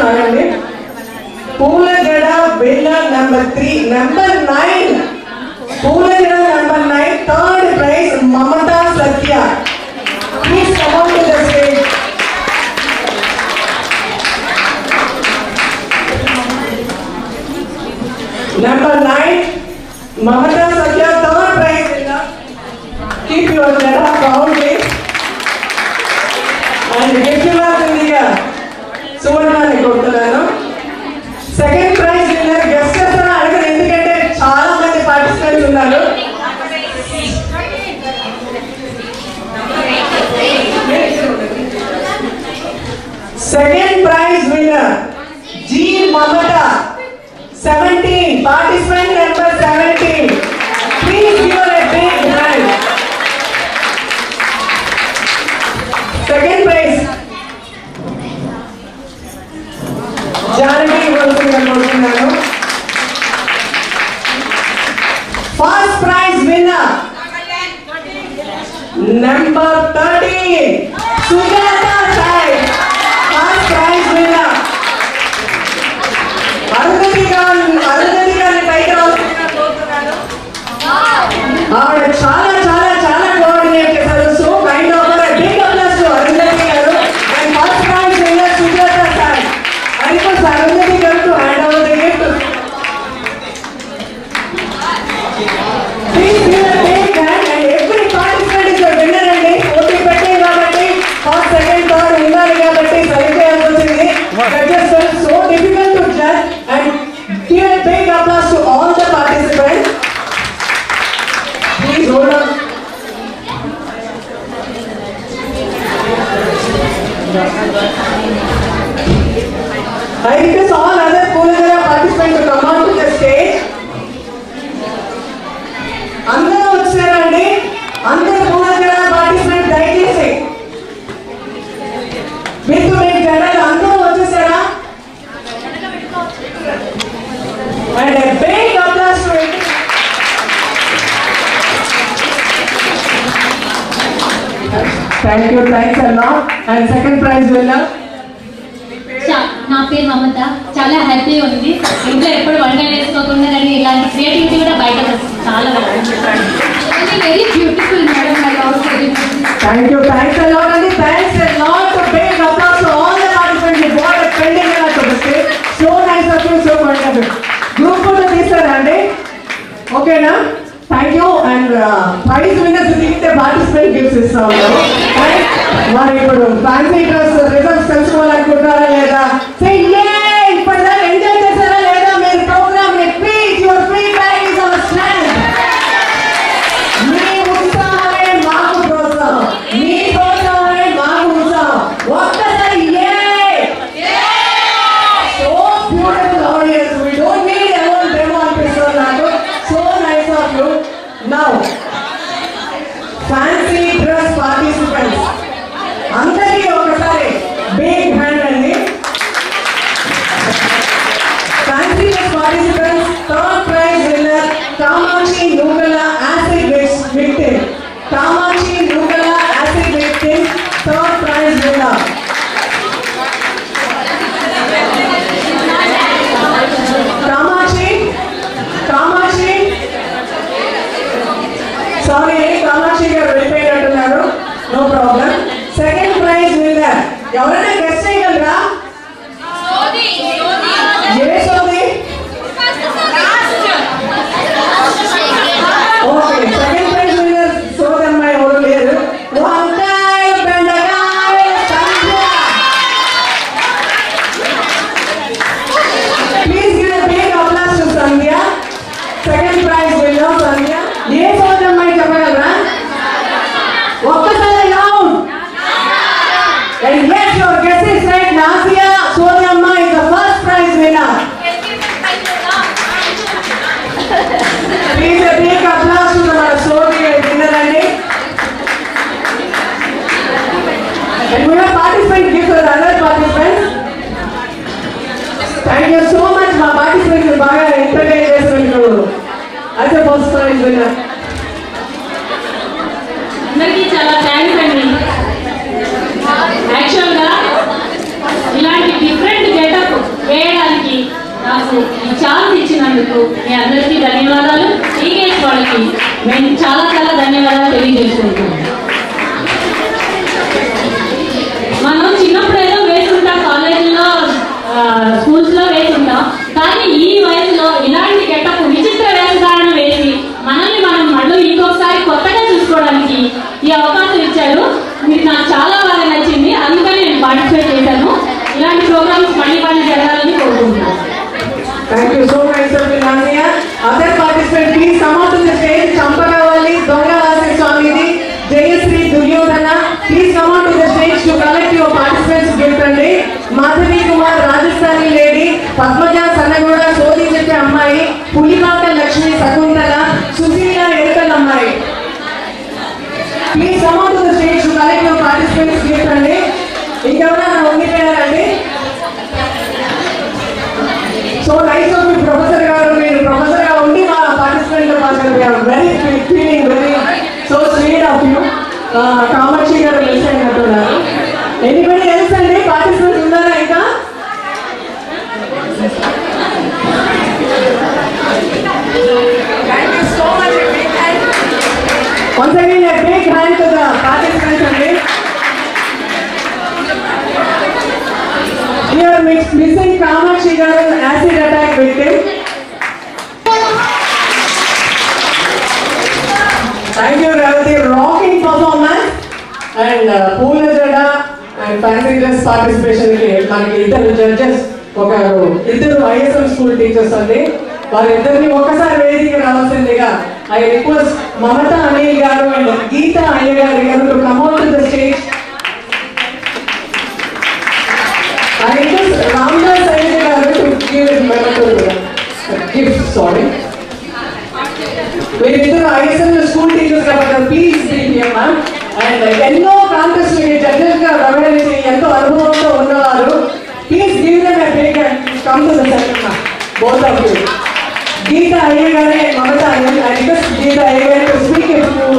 నిమిషం ఆగండి. పూల జడ విన్నర్ నెంబర్ 3, నెంబర్ 9, పూల జడ number 9, third prize Mamata Satya. Please come on to the stage. Number 9, Mamata Satya, third prize winner. Keep your jada proudly. And get you up in the air. Suvarnani kodtunanu. Second prize winner, guest chestara adaganu endukante chaala mandi participants unnaru. Second prize winner, G Mamata. 17, participant number 17. Please give her a big hand. Second prize, Janaki Volsunanu. First prize winner, number 13, Sujata Sai. First prize winner. Arundhati గారిని పైకి రావాల్సిందిగా కోరుతున్నాను. ఆవిడ చాలా చాలా చాలా coordinate చేశారు. So kind of big applause to Arundhati garu. And first prize winner Sujatha sir. I request Arundhati garu to hand over the gift. Please give a big hand and every participant is a winner అండి. పోటీ పెట్టే కాబట్టి ఫస్ట్ సెకండ్ థర్డ్ ఉండాలి కాబట్టి సరిపోయాల్సి వచ్చింది. Judges felt so difficult to judge. And give a big applause to all the participants. Please hold on. I request all other Poolanjara participants to come on to the stage. అందరూ వచ్చారండి. అందరూ Poolanjara participants దయచేసి మీకు జనాలు అందరూ వచ్చేసారా? And a big applause to it. Thank you, thanks a lot. And second prize winner. నా పేరు మమత. చాలా హ్యాపీగా ఉంది. ఇంట్లో ఎప్పుడు వంట చేసుకోకుండా కానీ ఇలాంటి క్రియేటివిటీ కూడా బయటకు వస్తుంది. చాలా very beautiful madam. Thank you, thanks a lot. And thanks a lot. A big applause to all the participants who brought a pending to the stage. So nice of you, so wonderful. Group photo తీస్తారండి. ఓకేనా? Thank you. And prize winners దిగితే participate gifts ఇస్తాము. మరి ఇప్పుడు fancy dress results తెలుసుకోవాలనుకుంటారా లేదా? ఇప్పటిదాకా enjoy చేశారా లేదా మీరు ప్రోగ్రామ్ ని? Please your feedback is our strength. మీ ఉత్సాహమే మాకు ప్రోత్సాహం, మీ ప్రోత్సాహమే మాకు ఉత్సాహం. ఒక్కసారి so beautiful audience. We don't need a whole demo episode now. So nice of you. Now, fancy dress participants. అందరికీ ఒకసారి big hand అండి. Fancy dress participants, third prize winner Kamachi Nugala acid victim. Kamachi Nugala acid victim, third prize winner. Kamachi. Sorry, Kamachi garu వెళ్ళిపోయినట్టున్నారు. No problem. Second prize winner. ఎవరైనా guess చేయగలరా? సోది. ఏ సోది? Okay, second prize winner సోదమ్మ ఎవరు లేరు. వంకాయ బెండకాయ Sandhya. Please give a big applause to Sandhya. Second prize winner Sandhya. ఏ సోదమ్మ చెప్పగలరా? ఒక్కసారి loud. And yes, your guess is right. Nasia Sodamma is the first prize winner. Please a big applause to our Sodi winner and we have participants give for other participants. Thank you so much. My participants baga entertain chestunnaru. As a first prize winner. అందరికీ చాలా thanks అండి. యాక్చువల్గా ఇలాంటి different getup నాకు ఈ chance ఇచ్చినందుకు మీ అందరికీ ధన్యవాదాలు. టీకేఎస్ వాళ్ళకి మేము చాలా చాలా ధన్యవాదాలు తెలియజేసుకుంటున్నాం. మనం చిన్నప్పుడు ఏదో వేసుకుంటాం, కాలేజీలో స్కూల్స్లో వేసుకుంటాం, కానీ ఈ వయసులో ఇలాంటి గెటప్ విచిత్ర వేషధారణ వేసి మనల్ని మనం మళ్ళీ ఇంకొకసారి కొత్తగా చూసుకోవడానికి ఈ అవకాశం ఇచ్చారు. మీరు నాకు చాలా బాగా నచ్చింది, అందుకని నేను పార్టిసిపేట్ చేశాను. ఇలాంటి ప్రోగ్రామ్స్ మళ్ళీ జరగాలని కోరుకుంటున్నాను. Thank you so much, Sir Vinaya. Other participants, please come out to the stage. Champagawali, Dongalasi Swamiji, Jayasri, Duryodhana, please come out to the stage to collect your participants' gift. Madhavi Kumar, Rajasthani lady, Padmaja Sanagoda, Sodi Cheppe Ammai, Pulipata Lakshmi Sakuntala, Susila Erikal Ammai. Please come out to the stage to collect your participants' gift. Ingavana only pair. So nice of you, Professor Garu. Professor Garu only participant of we are very feeling very so sweet of you. Kamachi Garu listen to that. Anybody else and participants unnara ika? Thank you so much. A big hand. Once again, a big hand to the participants and we are missing Kamachi Garu, acid attack victim. Thank you, Ravati. Rocking performance and pool agenda and fancy dress participation. మనకి ఇద్దరు judges, ఇద్దరు ISM school teachers అండి. వారిద్దరిని ఒకసారి వేదిక రావాల్సిందిగా I request Mamata Anil గారు and Gita అయ్యగారి గారు to come out to the stage. I request Ramdas Ayya garu to give his memorial gift. Sorry. We need ISM school teachers kabatti please be here, ma'am. And enno contest ki judges ga ravelisi ento anubhavanto unnavaru. Please give them a big hand. Come to the center, ma'am. Both of you. Geeta Ayya garu and Mamata Ayya. I request Geeta Ayya garu to speak if you.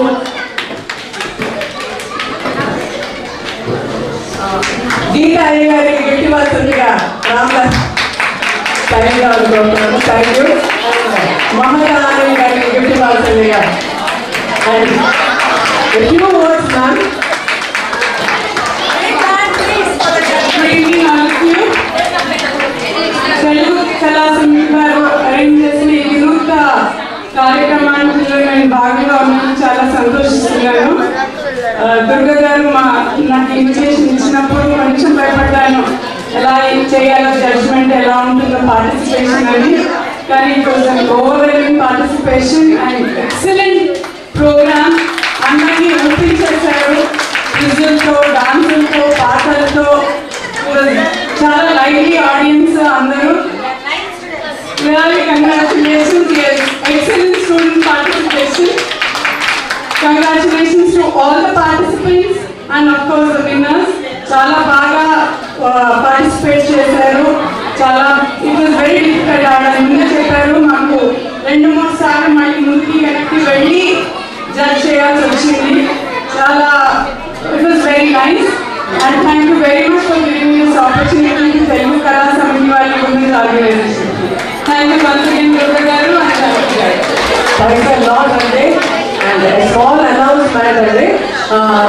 Geeta Ayya garu gift ఇవ్వాల్సిందిగా Ramdas thank అనుకుంటున్నాను. Thank you. Mamata Anil గారికి gift ఇవ్వాల్సిందిగా and a few words, ma'am. Good evening, all of you. Telugu Kala Sangham వారు arrange చేసిన ఈ వినూత్న కార్యక్రమానికి నేను భాగంగా ఉన్నాను. చాలా సంతోషిస్తున్నాను. దుర్గ గారు నాకు ఇన్విటేషన్ ఇచ్చినప్పుడు కొంచెం భయపడ్డాను, ఎలా చేయాలో, జడ్జ్మెంట్ ఎలా ఉంటుందో, పార్టిసిపేషన్ అని. కానీ it was an overwhelming participation and excellent programme. అందరినీ ఒప్పించేశారు క్విజ్లతో, డాన్సులతో, పాటలతో. చాలా లైవ్లీ ఆడియన్స్ అందరూ. Really congratulations, yes, excellent student participation. Congratulations to all the participants and of course the winners. చాలా బాగా పార్టిసిపేట్ చేశారు. చాలా ఇట్ వాజ్ వెరీ డిఫికల్ట్. ఆడ ముందు చెప్పారు, మాకు 2-3 సార్లు మళ్ళీ ముందుకి వెనక్కి వెళ్ళి జడ్జ్ చేయాల్సి వచ్చింది. చాలా it was very nice and thank you very much for giving this opportunity to Telugu Kala Samiti వారి గురించి organization. Thank you once again Durga garu and thank you. Thanks a lot అండి. అండ్ స్మాల్ అనౌన్స్మెంట్ అండి,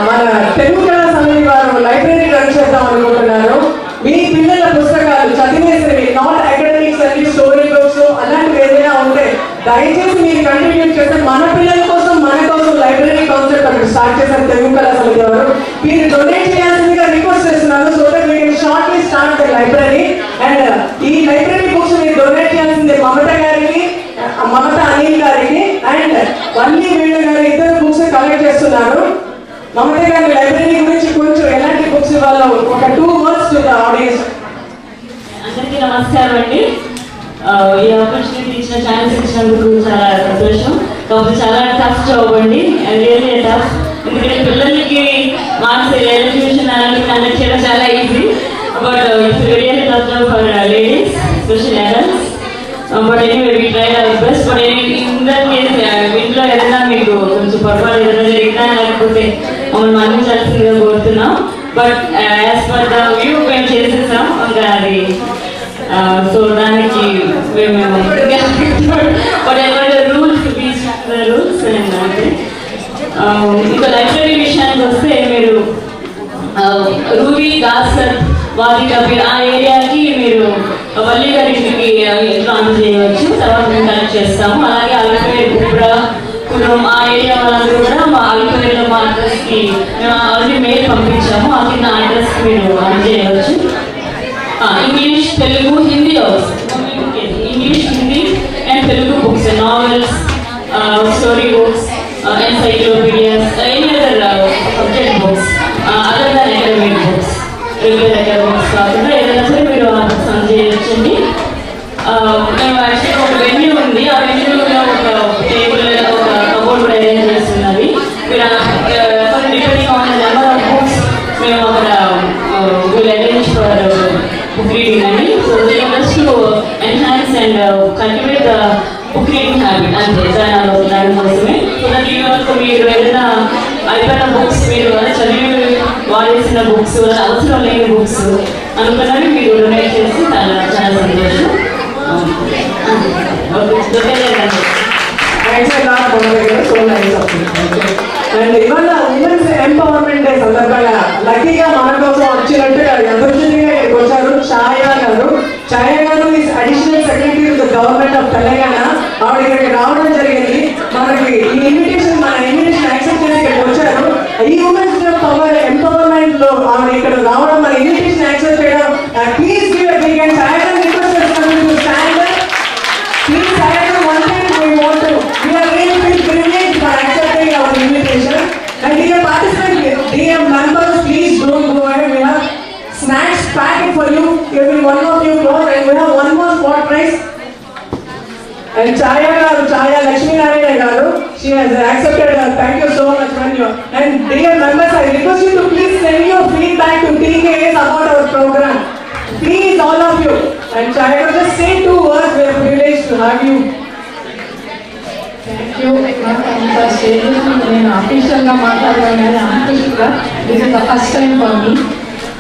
మన తెలుగు కళా సమితి వారు లైబ్రరీ రన్ చేద్దాం అనుకుంటున్నారు. మీ పిల్లల పుస్తకాలు చదివేసినవి, నాట్ అకాడమిక్స్ అండి, స్టోరీ బుక్స్ అలాంటివి ఏదైనా ఉంటే దయచేసి మీరు కంట్రిబ్యూట్ చేస్తే మన పిల్లల కోసం, మన కోసం లైబ్రరీ కాన్సెప్ట్ అక్కడ స్టార్ట్ చేశారు తెలుగు కళా సమితి వారు. మీరు డొనేట్ చేయాల్సిందిగా రిక్వెస్ట్ చేస్తున్నారు. So that we can shortly start the library. And ఈ లైబ్రరీ బుక్స్ మీరు డొనేట్ చేయాల్సింది మమతా గారికి, మమతా అనిల్ గారికి అండ్ వన్నీ వీళ్ళు గారు ఇద్దరు బుక్స్ కలెక్ట్ చేస్తున్నారు. మమతా గారి లైబ్రరీ గురించి కొంచెం ఎలాంటి బుక్స్ ఇవ్వాలో ఒక 2 words టు ద ఆడియన్స్. అందరికీ నమస్కారం అండి. ఈ ఆపర్చునిటీ ఇచ్చిన, ఛాన్స్ ఇచ్చినందుకు చాలా సంతోషం. కాబట్టి చాలా టఫ్ జాబ్ అండి, రియల్లీ టఫ్. ఎందుకంటే పిల్లలకి మార్క్స్ ఎలిక్యూషన్ అలాంటివి కండక్ట్ చేయడం చాలా easy, but it's really tough job for ladies, especially adults. But anyway we try our best. But in that case ఇంట్లో ఏదైనా మీకు కొంచెం పొరపాటు ఏదైనా జరిగినా లేకపోతే మమ్మల్ని మన్నించాల్సిందిగా కోరుతున్నాం. But as per the view మేము చేసేసాం. ఇంకా అది సో దానికి మేము రూల్స్ అంటే ఇంకా లైబ్రరీ విషయానికి వస్తే మీరు రూబీ దాసర్ వారికి ఆ ఏరియాకి మీరు వల్లి గారికి అందజేయవచ్చు. తర్వాత మేము కనెక్ట్ చేస్తాము. అలాగే అల్పేరు గుప్రా కులం ఆ ఏరియా వాళ్ళందరూ కూడా మా అల్పేరులో మా అడ్రస్కి మేము ఆల్రెడీ మెయిల్ పంపించాము. ఆ కింద అడ్రస్కి మీరు అందజేయవచ్చు. English Telugu Hindi English Hindi and Telugu books novels story books encyclopedias, any other subject books, other than academic books, regular academics కాకుండా ఏదైనా సరే మీరు ఆ బుక్స్ అందజేయచ్చండి. మేము యాక్చువల్గా ఒక వెన్యూ ఉంది. ఆ వెన్యూలో ఒక టేబుల్ ఒక కబోర్డ్ కూడా అరేంజ్ చేస్తున్నది. మీరు depending on the number of books మేము అక్కడ will arrange for book reading అండి. So just to enhance and cultivate the book reading habit అంతే దానికోసమే. సో దానికి మీరు ఏదైనా అయిపోయిన బుక్స్ మీరు చదివి వాడేసిన బుక్స్ అవసరం లేని బుక్స్ అనుకున్నవి మీరు డొనేట్ చేసి చాలా చాలా సంతోషం. అండ్ ఇవాళ ఉమెన్స్ ఎంపవర్మెంట్ డే సందర్భంగా లక్కీగా మన కోసం వచ్చినట్టు అదృష్టంగా ఇక్కడికి వచ్చారు ఛాయా గారు. ఛాయా గారు is additional secretary to the government of Telangana. ఆవిడ ఇక్కడికి రావడం జరిగింది. మనకి ఈ ఇన్విటేషన్ యాక్సెప్ట్ చేసి ఇక్కడికి వచ్చారు. ఈ ఉమెన్స్ ఎంపవర్మెంట్ లో ఆవిడ ఇక్కడ రావడం మన ఇన్విటేషన్ యాక్సెప్ట్ చేయడం. Please give a big hand. Chhaya garu request చేస్తున్నాను to stand up. Please Chhaya garu one thing we want to we are really feel privileged for accepting our invitation. And dear participants, dear members, please don't go away. We have snacks packed for you. Every one of you go, and we have one more spot prize. And Chaya Lakshmi Narayana garu, she has accepted. Thank you so much, Manju. And dear members, I request you to please send your feedback to TKS about our program. Please, all of you. And Chaya, just say 2 words. We are privileged to have you. Thank you. అంత stage నేను అఫీషియల్గా మాట్లాడగానే అన్ఫీషియల్గా this is the first time for me.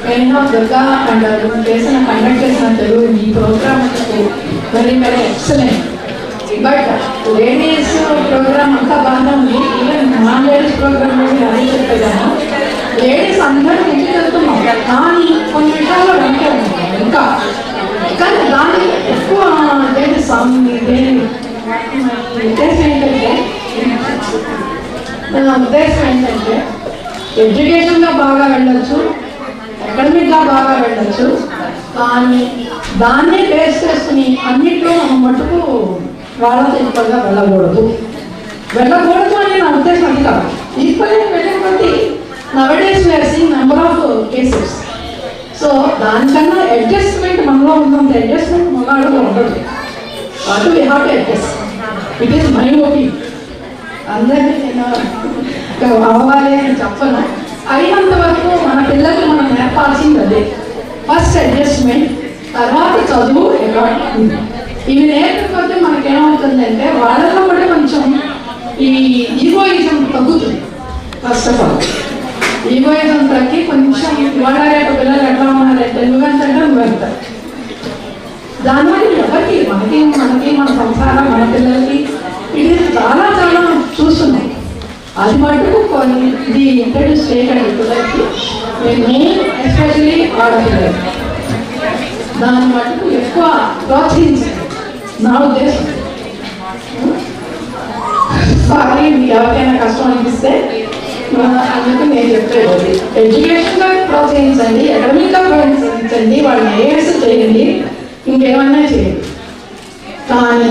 నేను Durga and చేసిన conduct చేసిన తెలుగు ఈ program very very excellent. But ladies program అంతా బాగా ఉంది. ఈవెన్ నాన్ లేడీస్ ప్రోగ్రామ్ కూడా అదే చెప్పేదాను. లేడీస్ అందరూ ఇంటికి వెళ్తున్నాం కానీ కొన్ని విషయాల్లో వెంటే ఉంటాం ఇంకా. కానీ దాన్ని ఎక్కువ ఉద్దేశం ఏంటంటే ఎడ్యుకేషన్గా బాగా వెళ్ళొచ్చు, అకాడమిక్గా బాగా వెళ్ళొచ్చు, కానీ దాన్నే బేస్ చేసుకుని అన్నింటిలో మనం మటుకు వాళ్ళతో ఈక్వల్గా వెళ్ళకూడదు అని నా ఉద్దేశం. అది కాదు, ఈక్వల్గా వెళ్ళకపోతే nowadays were seeing number of cases. So దానికన్నా అడ్జస్ట్మెంట్ మనలో ఉందంటే అడ్జస్ట్మెంట్ మగాళ్ళలో ఉండదు. What we have to adjust. It is my opinion. అందరినీ నేను అవ్వాలి అని చెప్పను. అయినంత వరకు మన పిల్లలకి మనం నేర్పాల్సింది అదే. ఫస్ట్ అడ్జస్ట్మెంట్, తర్వాత చదువు, అకాడమిక్. ఇవి నేర్పకపోతే మనకేమవుతుందంటే వాళ్ళలో కూడా కొంచెం ఈ ఈగోయిజం తగ్గుతుంది. ఫస్ట్ ఆఫ్ ఆల్ ఈగోయిజం తగ్గి కొంచెం ఇవాళ రేపు పిల్లలు ఎట్లా ఉన్నారంటే నువ్వెంత అంటే నువ్వెంతారు. దానివల్ల ఎవరికి మనకి మన సంసారం మన పిల్లలకి ఇది చాలా చాలా చూస్తున్నాం. అది మటుకు కొన్ని ఇది ఇంట్రడ్యూస్ చేయగలిగే పిల్లలకి మెయిన్ ఎస్పెషలీ ఆడపిల్లలు దాని మటుకు ఎక్కువ ప్రోత్సహించాలి నా ఉద్దేశం. సారీ మీకు ఎవరికైనా కష్టం అనిపిస్తే అందుకు నేను చెప్పేది ఎడ్యుకేషన్గా ప్రోత్సహించండి, అకాడమిక్గా ప్రోత్సహించండి, వాళ్ళని ఏఎస్ చేయండి, ఇంకేమన్నా చేయండి. కానీ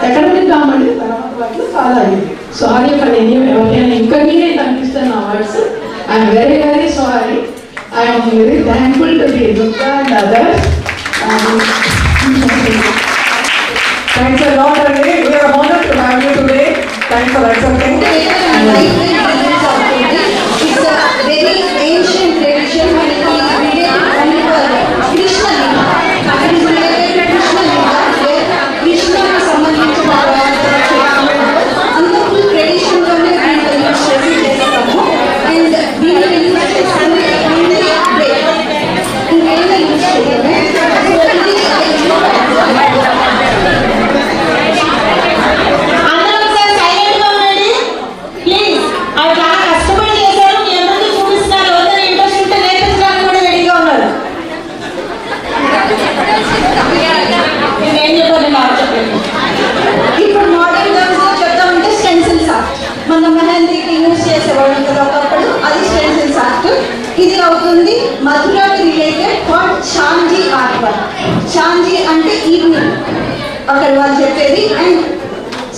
అకాడమిక్ కామండి తర్వాత వాళ్ళు ఫాలో అయ్యింది. సారీ ఫర్ ఎనీ ఎవరికైనా ఇన్కన్వీనియంట్ అనిపిస్తే నా words. I'm very very sorry. I'm very thankful to the Durga and others. Thanks a lot, Andy. We are honored to have you today. Thanks for accepting. It's a very ancient tradition when it is related to Krishna Lila. It is related to Krishna Lila, where Krishna is సంబంధించిన అంత full tradition లోనే దీన్ని use చేసి చేస్తాము. And దీన్ని use చేస్తాము ఇంకేమైనా use చేయము. అక్కడ వాళ్ళు చెప్పేది. అండ్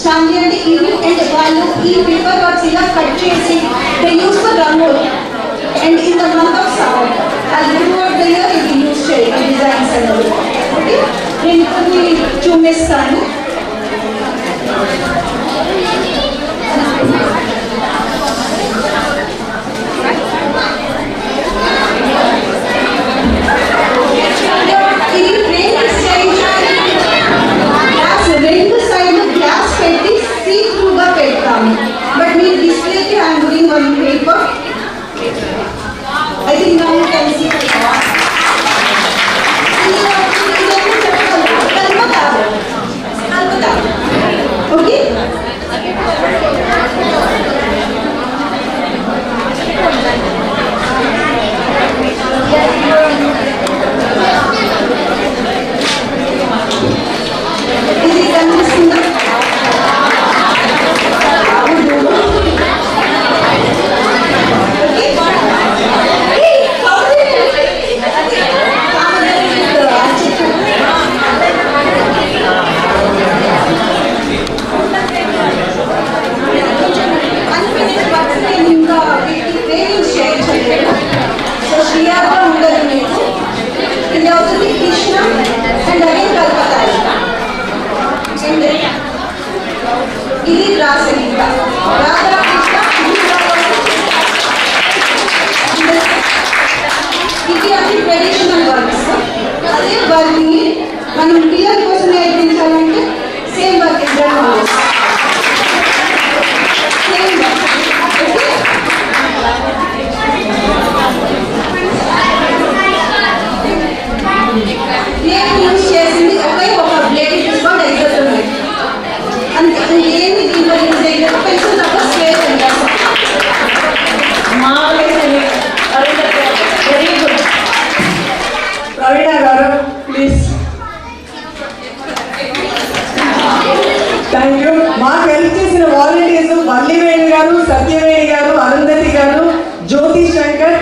శాంతి అంటే ఈవినింగ్ అండ్ వాళ్ళు ఈ పేపర్ వర్క్స్ ఇలా కట్ చేసి they use for rangoli and in the month of summer అది త్రూఅవుట్ ద ఇయర్ ఇది యూస్ చేయాలి డిజైన్స్ అనేది. ఓకే, నేను కొన్ని చూపిస్తాను. ఇది ట్రైనింగ్ స్టేజ్ గ్లాస్ రెండు సైడ్లు గ్లాస్ పెట్టి సీ త్రూగా పెడతాము. బట్ మీరు డిస్ప్లేకి I'm doing on paper. I think now you can see the box. Okay? ఇది కనిపిస్తుందా? ఇది రాసలీల రాధాకృష్ణ. ఇది అన్ని ట్రెడిషనల్ వర్క్స్. అదే వర్క్ని మనం పిల్లల కోసం నేర్పించాలంటే సేమ్ వర్క్ సేమ్ వర్క్. నేను యూజ్ చేసింది ఒకే ఒక బ్లేడ్ తీసుకోండి ఎగ్జాక్ట్ అంతే. ఏమి దీంట్లో యూజ్ అయ్యేది పెన్సిల్ తప్ప స్క్వేర్ అంటారు. Very good. Praveena garu please. Thank you. మాకు హెల్ప్ చేసిన వాలంటీర్స్ వల్లివేణి గారు, సత్యవేణి గారు, అరుంధతి గారు, జ్యోతి శంకర్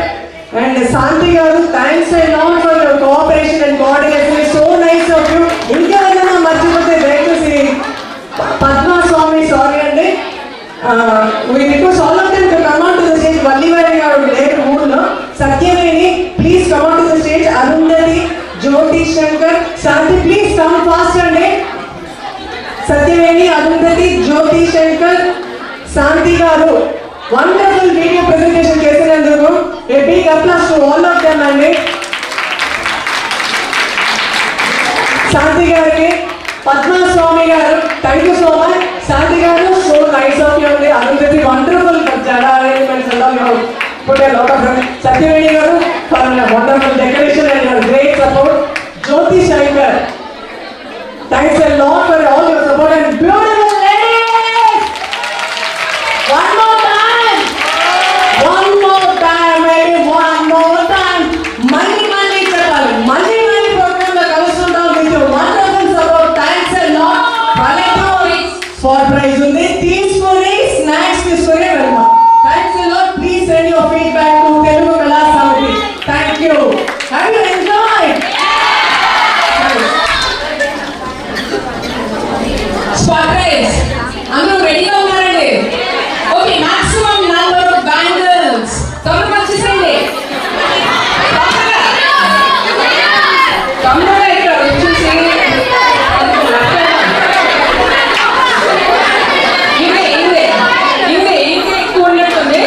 అండ్ శాంతి గారు. Thanks and all for your cooperation and coordination. So nice of you. ఇంకెవరైనా మర్చిపోతే దయచేసి పద్మా స్వామి, సారీ అండి. we request all of them to come on to the stage. Valliveni garu లేరు ఊళ్ళో. Satyaveni please come on to the stage. Arundhati, Jyothi Shankar, Shanti please come fast అండి. Satyaveni, Arundhati, Jyothi Shankar, Shanti garu wonderful video presentation చేసినందుకు a big applause to all of them అండి. శాంతి గారికి, Padmaswami garu thank you so much. Shanti garu so nice of you అండి. Arundhati wonderful జడా arrangements put a lot of them. Satyaveni garu for wonderful decoration and your great support. Jyoti Shankar, thanks a lot for all your support and beautiful ladies. One more time, maybe one more time. Mali chapali, mali program la kalusundam with your wonderful support. Thanks a lot. For prize undi teeskoni snacks teeskoni velma. Thanks a lot. Please send your feedback to Telugu Kala Samiti. Thank you. Have you enjoyed? Spot prize. అందరూ రెడీగా ఉన్నారండి? Okay, maximum number of bangles. తొందరగా వచ్చేసేయండి. తొందరగా ఇక్కడ వచ్చేసి ఇవే ఎక్కువ ఉన్నట్టుంది.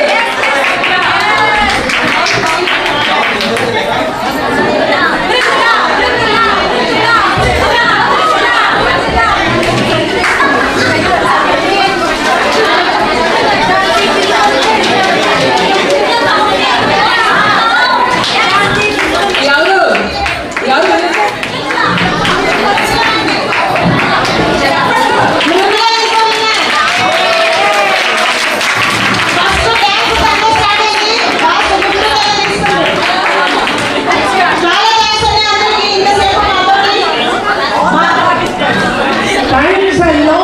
Thanks a lot.